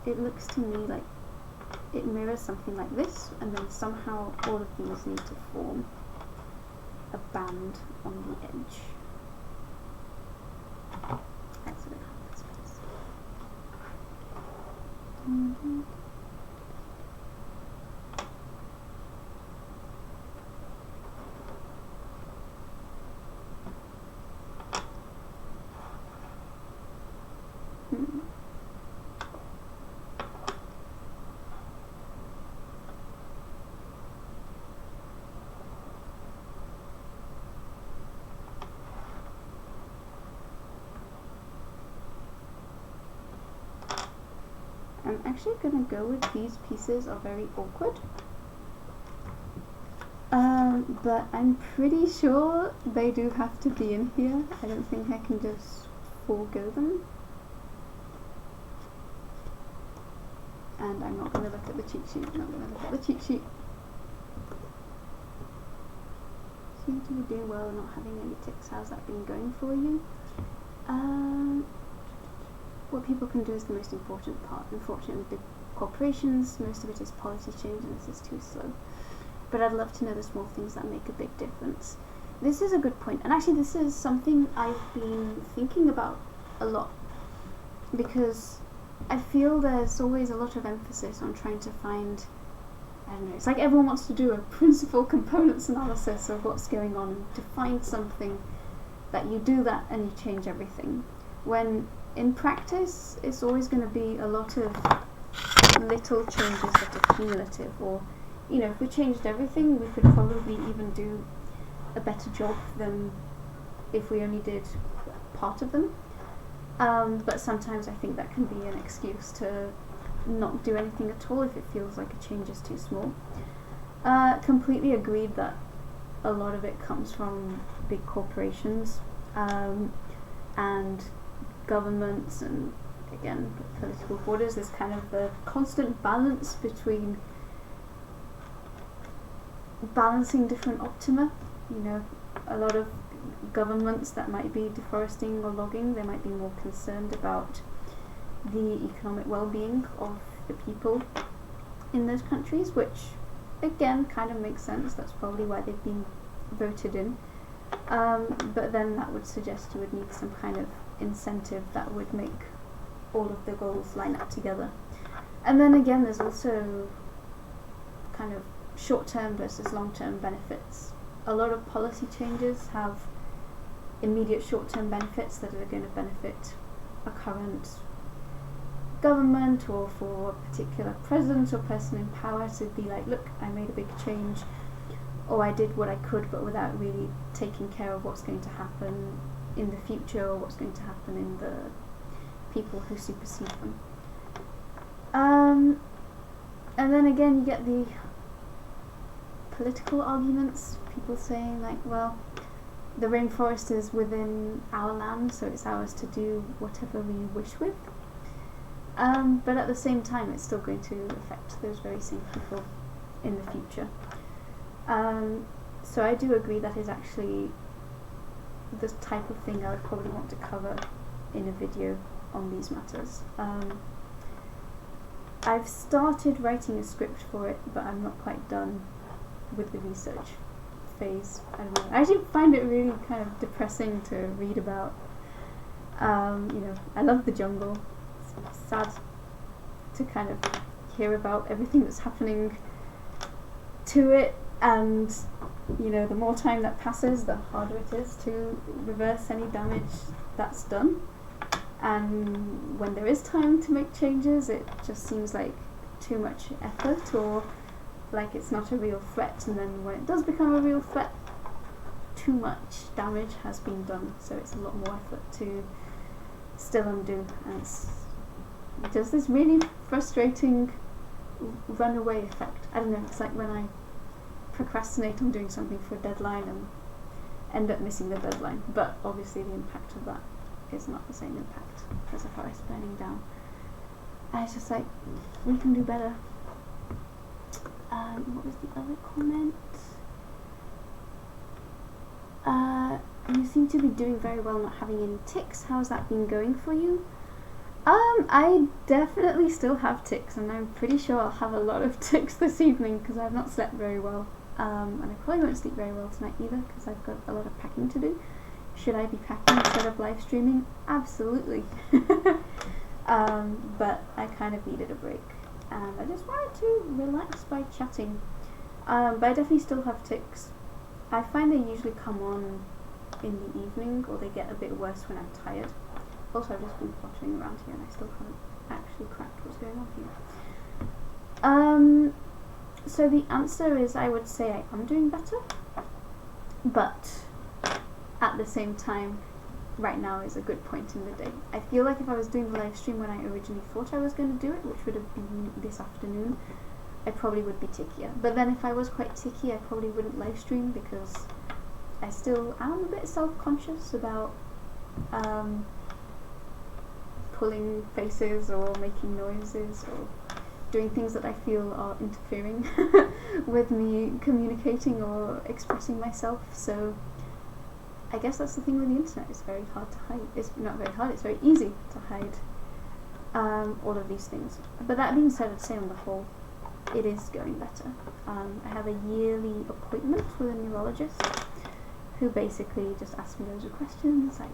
it looks to me like it mirrors something like this, and then somehow all of these need to form a band on the edge. That's a bit hard to space. I'm actually going to go with these pieces are very awkward. But I'm pretty sure they do have to be in here. I don't think I can just forego them. And I'm not going to look at the cheat sheet. I'm not going to look at the cheat sheet. Seem to be doing well and not having any ticks. How's that been going for you? What people can do is the most important part. Unfortunately, with big corporations, most of it is policy change and this is too slow. But I'd love to know the small things that make a big difference. This is a good point, and actually this is something I've been thinking about a lot, because I feel there's always a lot of emphasis on trying to find, I don't know, it's like everyone wants to do a principal components analysis of what's going on and to find something that you do that and you change everything. When in practice, it's always going to be a lot of little changes that are cumulative, or, you know, if we changed everything, we could probably even do a better job than if we only did part of them. But sometimes I think that can be an excuse to not do anything at all if it feels like a change is too small. Completely agreed that a lot of it comes from big corporations and governments, and again, political borders. There's kind of the constant balance between balancing different optima. You know, a lot of governments that might be deforesting or logging, they might be more concerned about the economic well-being of the people in those countries, which again kind of makes sense. That's probably why they've been voted in. But then that would suggest you would need some kind of incentive that would make all of the goals line up together. And then again, there's also kind of short-term versus long-term benefits. A lot of policy changes have immediate short-term benefits that are going to benefit a current government, or for a particular president or person in power to be like, look, I made a big change, or I did what I could, but without really taking care of what's going to happen in the future, or what's going to happen in the people who supersede them. And then again, you get the political arguments, people saying like, well, the rainforest is within our land, so it's ours to do whatever we wish with. But at the same time, it's still going to affect those very same people in the future. So I do agree that is actually the type of thing I would probably want to cover in a video on these matters. I've started writing a script for it, but I'm not quite done with the research phase. I don't know. I actually find it really kind of depressing to read about. You know, I love the jungle. It's sad to kind of hear about everything that's happening to it, and you know, the more time that passes, the harder it is to reverse any damage that's done. And when there is time to make changes, it just seems like too much effort, or like it's not a real threat. And then when it does become a real threat, too much damage has been done, so it's a lot more effort to still undo. And it does this really frustrating runaway effect. I don't know, it's like when I procrastinate on doing something for a deadline and end up missing the deadline, but obviously the impact of that is not the same impact as a forest burning down. And it's just like, we can do better. What was the other comment? You seem to be doing very well not having any ticks. How's that been going for you? I definitely still have ticks, and I'm pretty sure I'll have a lot of ticks this evening because I've not slept very well. And I probably won't sleep very well tonight either because I've got a lot of packing to do. Should I be packing instead of live streaming? Absolutely. But I kind of needed a break, and I just wanted to relax by chatting. But I definitely still have ticks. I find they usually come on in the evening, or they get a bit worse when I'm tired. Also, I've just been pottering around here and I still haven't actually cracked what's going on here. So the answer is, I would say I am doing better, but at the same time, right now is a good point in the day. I feel like if I was doing the live stream when I originally thought I was going to do it, which would have been this afternoon, I probably would be tickier. But then if I was quite ticky, I probably wouldn't live stream because I still am a bit self-conscious about pulling faces or making noises or doing things that I feel are interfering with me communicating or expressing myself. So I guess that's the thing with the internet, it's very hard to hide. It's not very hard, it's very easy to hide all of these things. But that being said, I'd say on the whole, it is going better. I have a yearly appointment with a neurologist who basically just asks me loads of questions like,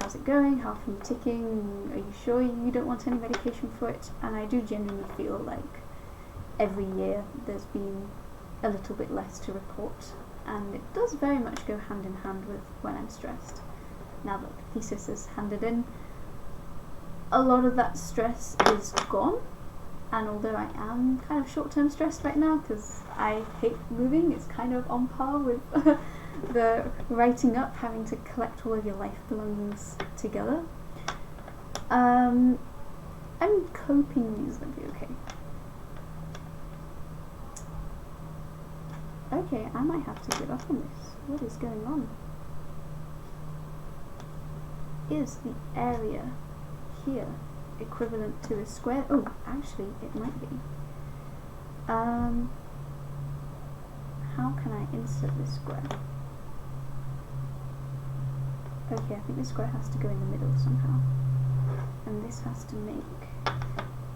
how's it going, how often are you ticking, are you sure you don't want any medication for it? And I do genuinely feel like every year there's been a little bit less to report, and it does very much go hand in hand with when I'm stressed. now that the thesis is handed in, a lot of that stress is gone. And although I am kind of short-term stressed right now because I hate moving, it's kind of on par with the writing up, having to collect all of your life belongings together. I'm coping reasonably okay. Okay, I might have to give up on this. What is going on? Is the area here equivalent to a square? Oh, actually, it might be. How can I insert this square? Okay, I think this square has to go in the middle somehow. And this has to make...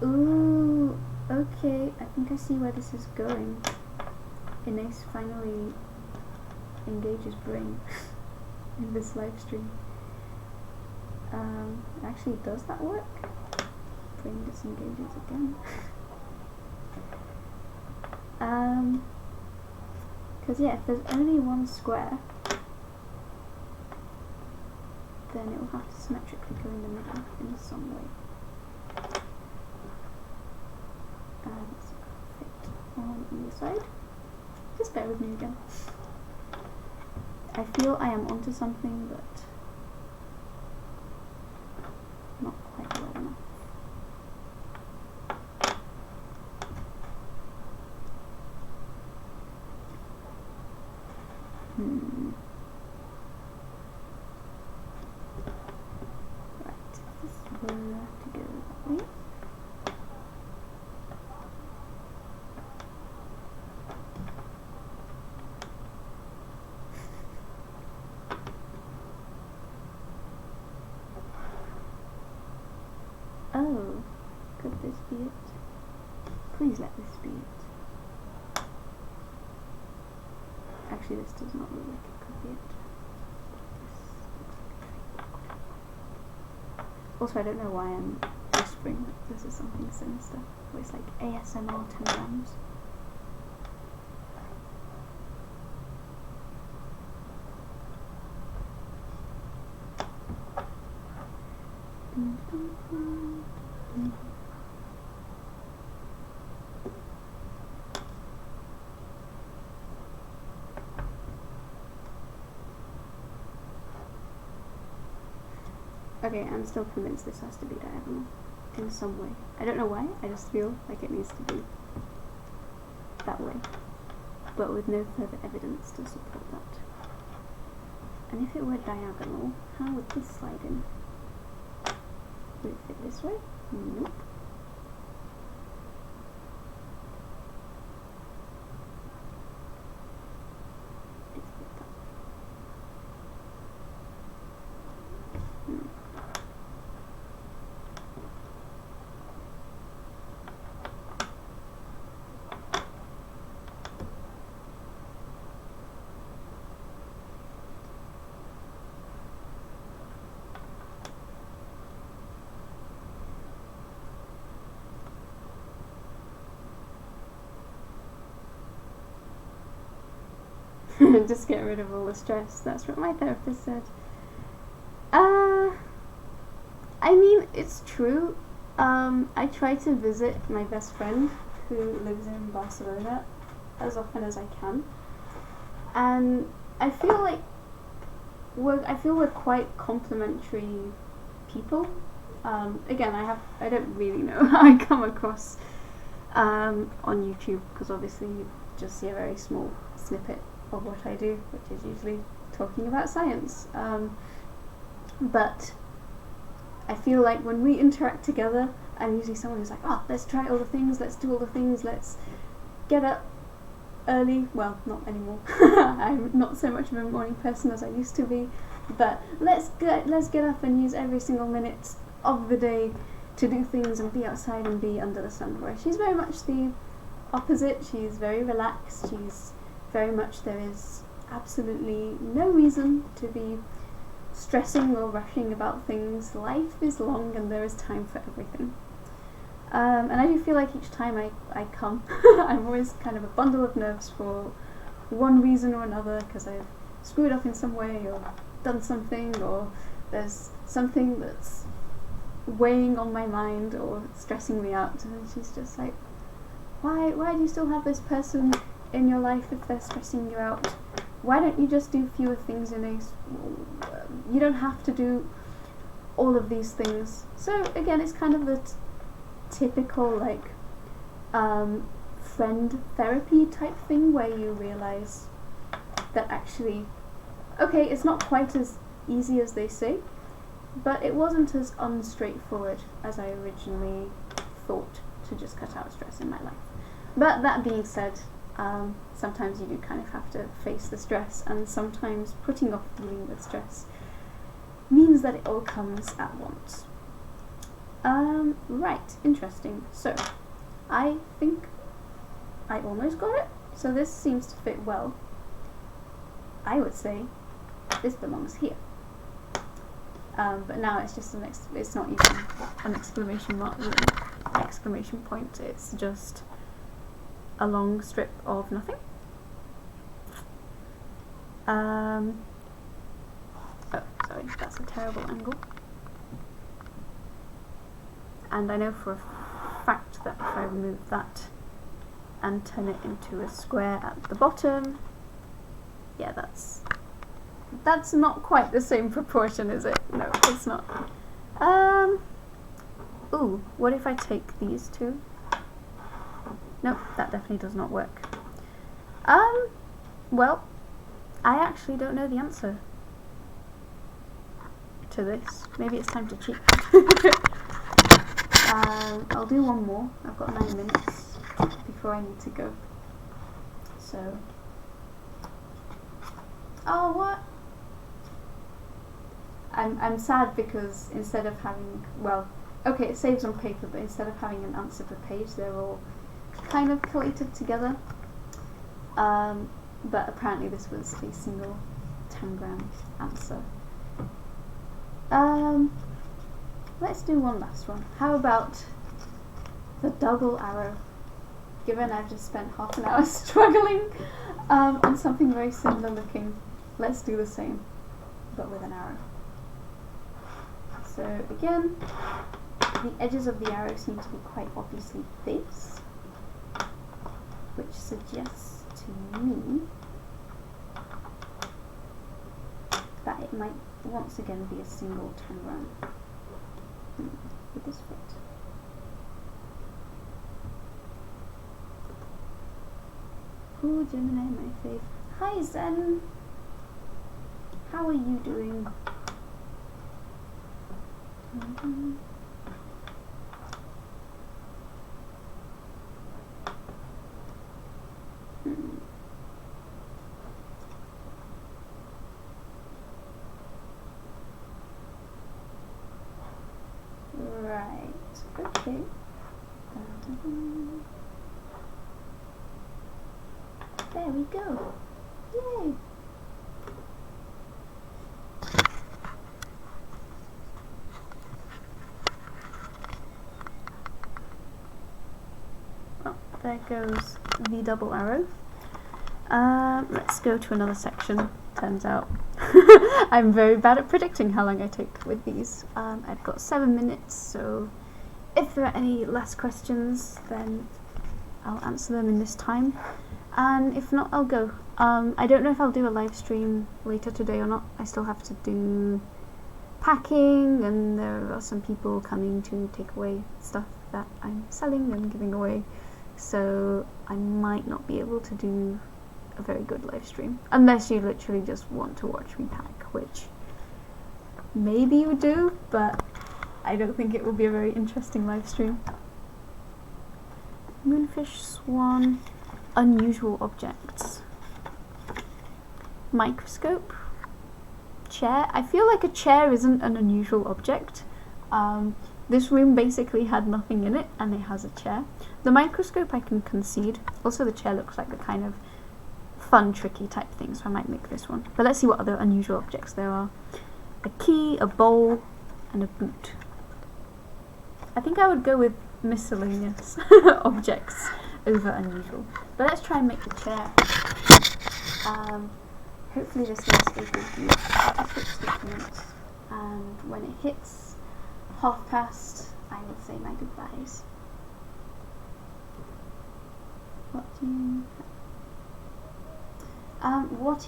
Ooh, okay, I think I see where this is going. Ines finally engages brain in this live stream. Actually, does that work? Brain disengages again. Because yeah, if there's only one square, then it will have to symmetrically go in the middle in some way. And it's fit on either side. Just bear with me again. I feel I am onto something, but not quite well enough. Right, this will have to go that way. Oh, could this be it? Please let this be it. Actually, this does not look like it could be it. Also, I don't know why I'm whispering that this is something sinister. It's like ASMR tangrams. Okay, I'm still convinced this has to be diagonal in some way. I don't know why, I just feel like it needs to be that way, but with no further evidence to support that. And if it were diagonal, how would this slide in? Would it fit this way? Nope. It's fit that way. Just get rid of all the stress. That's what my therapist said. I mean, it's true. I try to visit my best friend who lives in Barcelona as often as I can, and I feel like we're quite complementary people. Again, I don't really know how I come across on YouTube, because obviously you just see a very small snippet of what I do, which is usually talking about science. But I feel like when we interact together, I'm usually someone who's like, oh, let's try all the things, let's do all the things, let's get up early. Well, not anymore. I'm not so much of a morning person as I used to be, but let's get up and use every single minute of the day to do things and be outside and be under the sun. Whereas she's very much the opposite. She's very relaxed. She's very much, there is absolutely no reason to be stressing or rushing about things. Life is long and there is time for everything. And I do feel like each time I come, I'm always kind of a bundle of nerves for one reason or another, because I've screwed up in some way or done something or there's something that's weighing on my mind or stressing me out, and she's just like, why do you still have this person in your life if they're stressing you out? Why don't you just do fewer things in a you don't have to do all of these things. So again, it's kind of the typical like friend therapy type thing where you realize that actually, okay, it's not quite as easy as they say, but it wasn't as unstraightforward as I originally thought to just cut out stress in my life. But that being said, sometimes you do kind of have to face the stress, and sometimes putting off dealing with stress means that it all comes at once. Right, interesting. So, I think I almost got it. So this seems to fit well. I would say this belongs here. But now it's just it's not even an exclamation mark, exclamation point. It's just a long strip of nothing. Oh, sorry, that's a terrible angle. And I know for a fact that if I remove that and turn it into a square at the bottom, yeah, that's not quite the same proportion, is it? No, it's not. Ooh, what if I take these two? Nope, that definitely does not work. Well, I actually don't know the answer to this. Maybe it's time to cheat. I'll do one more. I've got 9 minutes before I need to go. So, oh, what? I'm sad because instead of having, well, okay, it saves on paper, but instead of having an answer per page, they're all kind of collated together. But apparently this was a single tangram answer. Let's do one last one. How about the double arrow? Given I've just spent half an hour struggling on something very similar looking, let's do the same, but with an arrow. So again, the edges of the arrow seem to be quite obviously this, which suggests to me that it might once again be a single tangram. Would this fit? Ooh, Gemini, my fave. Hi Zen! How are you doing? Right, okay. There we go. Yay! Well, there goes the double arrow. Let's go to another section. Turns out I'm very bad at predicting how long I take with these. I've got 7 minutes, so if there are any last questions, then I'll answer them in this time. And if not, I'll go. I don't know if I'll do a live stream later today or not. I still have to do packing, and there are some people coming to take away stuff that I'm selling and giving away. So I might not be able to do a very good live stream, unless you literally just want to watch me pack, which maybe you do, but I don't think it will be a very interesting live stream. Moonfish, swan, unusual objects, microscope, chair. I feel like a chair isn't an unusual object. This room basically had nothing in it, and it has a chair. The microscope I can concede. Also the chair looks like the kind of fun, tricky type thing, so I might make this one. But let's see what other unusual objects there are. A key, a bowl, and a boot. I think I would go with miscellaneous objects over unusual. But let's try and make the chair. Hopefully this will stay with you. I'll fix the and when it hits past, I will say my goodbyes. What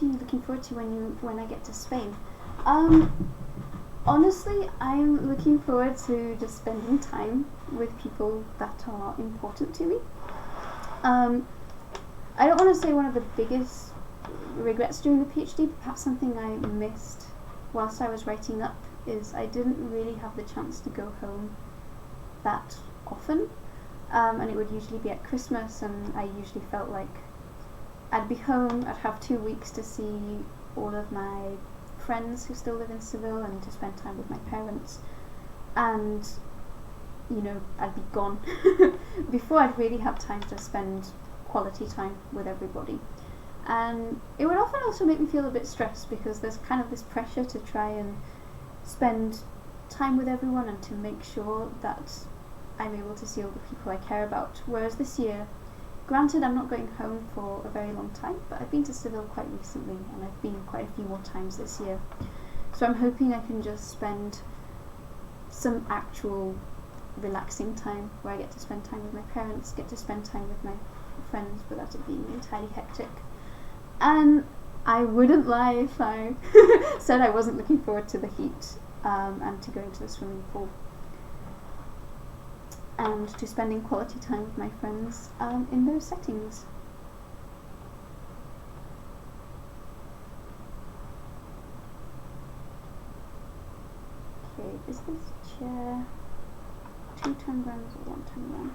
are you looking forward to when I get to Spain? Honestly, I'm looking forward to just spending time with people that are important to me. I don't want to say one of the biggest regrets during the PhD, but perhaps something I missed whilst I was writing up is I didn't really have the chance to go home that often, and it would usually be at Christmas, and I usually felt like I'd be home, I'd have 2 weeks to see all of my friends who still live in Seville and to spend time with my parents, and I'd be gone before I'd really have time to spend quality time with everybody. And it would often also make me feel a bit stressed because there's kind of this pressure to try and spend time with everyone and to make sure that I'm able to see all the people I care about. Whereas this year, granted I'm not going home for a very long time, but I've been to Seville quite recently and I've been quite a few more times this year. So I'm hoping I can just spend some actual relaxing time where I get to spend time with my parents, get to spend time with my friends without it being entirely hectic. And I wouldn't lie if I said I wasn't looking forward to the heat and to going to the swimming pool and to spending quality time with my friends in those settings. Okay, is this chair 2 tangrams or 1 tangram?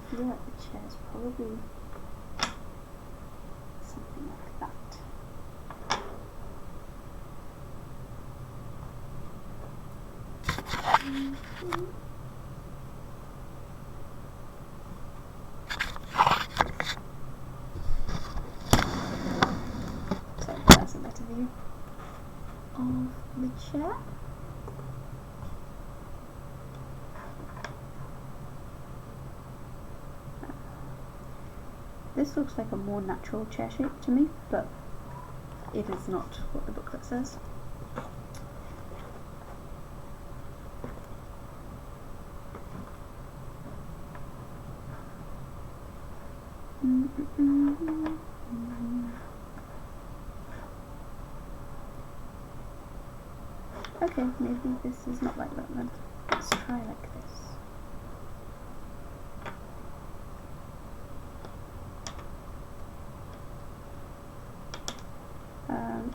I feel like the chair is probably something like that. So that's a better view of the chair. This looks like a more natural chair shape to me, but it is not what the booklet says. Okay, maybe this is not like that then. Let's try like this.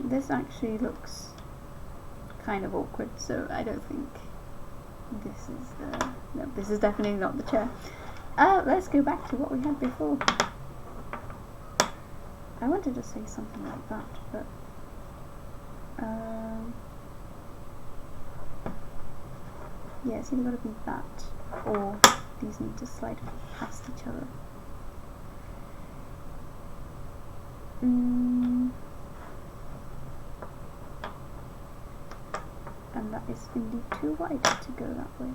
This actually looks kind of awkward, so I don't think this is the... No, this is definitely not the chair. Let's go back to what we had before. I wanted to say something like that, but... yeah, it's either got to be that, or these need to slide past each other. And that is indeed too wide to go that way.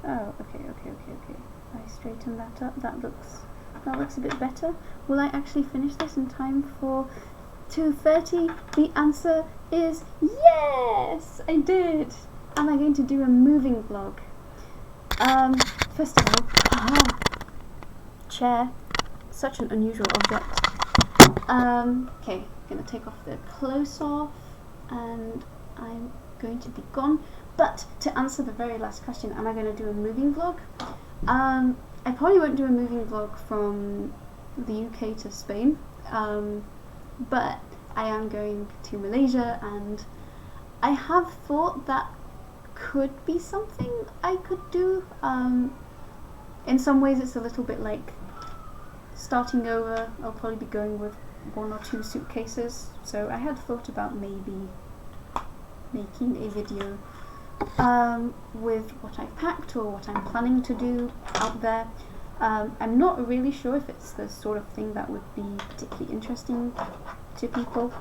Oh, okay. I straighten that up. That looks a bit better. Will I actually finish this in time for 2:30? The answer is yes! I did! Am I going to do a moving vlog? First of all, chair. Such an unusual object. Okay, gonna take off the close off and I'm going to be gone. But to answer the very last question, am I going to do a moving vlog? I probably won't do a moving vlog from the UK to Spain, but I am going to Malaysia, and I have thought that could be something I could do. In some ways it's a little bit like starting over, I'll probably be going with 1 or 2 suitcases. So I had thought about maybe making a video with what I've packed or what I'm planning to do out there. I'm not really sure if it's the sort of thing that would be particularly interesting to people.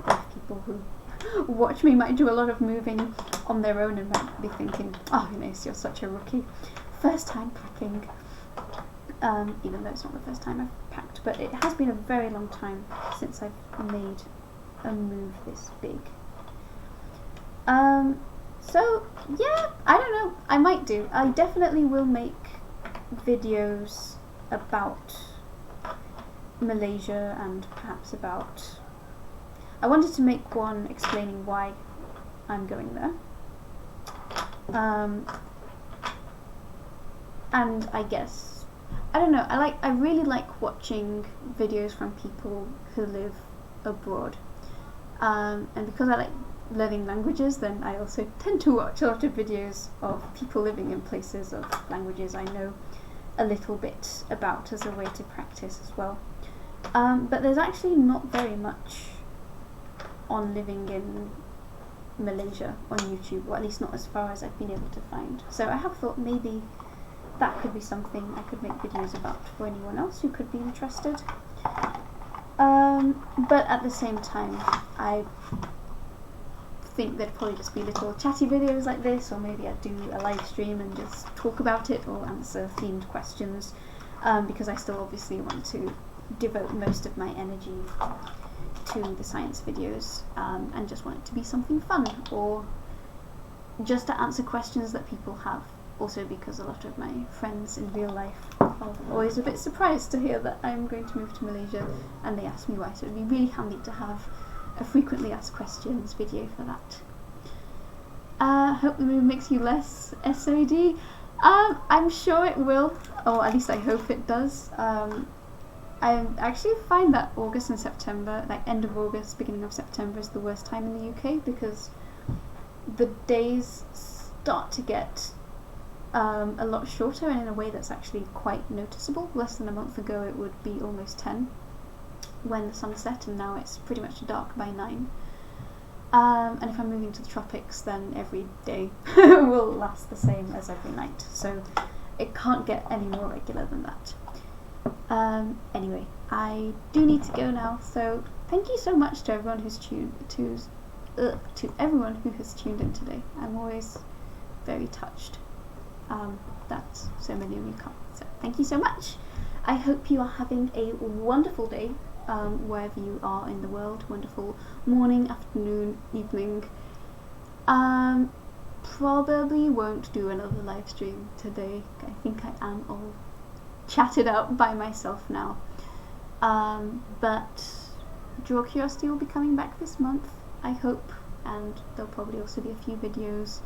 If people who watch me might do a lot of moving on their own and might be thinking, oh Inés, you're such a rookie. First time packing. Even though it's not the first time I've packed, but it has been a very long time since I've made a move this big. So yeah, I don't know, I might do. I definitely will make videos about Malaysia and perhaps about... I wanted to make one explaining why I'm going there. And I guess, I don't know, I really like watching videos from people who live abroad. And because I like learning languages, then I also tend to watch a lot of videos of people living in places of languages I know a little bit about as a way to practice as well. But there's actually not very much on living in Malaysia on YouTube, or at least not as far as I've been able to find. So I have thought maybe that could be something I could make videos about for anyone else who could be interested. But at the same time, I think there'd probably just be little chatty videos like this, or maybe I'd do a live stream and just talk about it or answer themed questions, because I still obviously want to devote most of my energy to the science videos, and just want it to be something fun, or just to answer questions that people have. Also because a lot of my friends in real life are always a bit surprised to hear that I'm going to move to Malaysia, and they ask me why, so it'd be really handy to have a frequently asked questions video for that. Hope the move makes you less SOD. I'm sure it will, or at least I hope it does. I actually find that August and September, like end of August, beginning of September, is the worst time in the UK, because the days start to get a lot shorter, and in a way that's actually quite noticeable. Less than a month ago it would be almost 10 when the sun set, and now it's pretty much dark by 9. And if I'm moving to the tropics, then every day will last the same as every night, so it can't get any more regular than that. Anyway, I do need to go now, so thank you so much to everyone who's to everyone who has tuned in today. I'm always very touched that so many of you come. So thank you so much. I hope you are having a wonderful day wherever you are in the world. Wonderful morning, afternoon, evening. Probably won't do another live stream today. I think I am all chatted out by myself now. But Draw Curiosity will be coming back this month, I hope, and there'll probably also be a few videos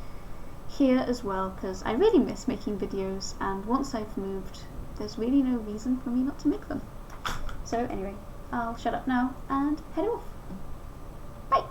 here as well, because I really miss making videos, and once I've moved, there's really no reason for me not to make them. So anyway, I'll shut up now and head off. Bye!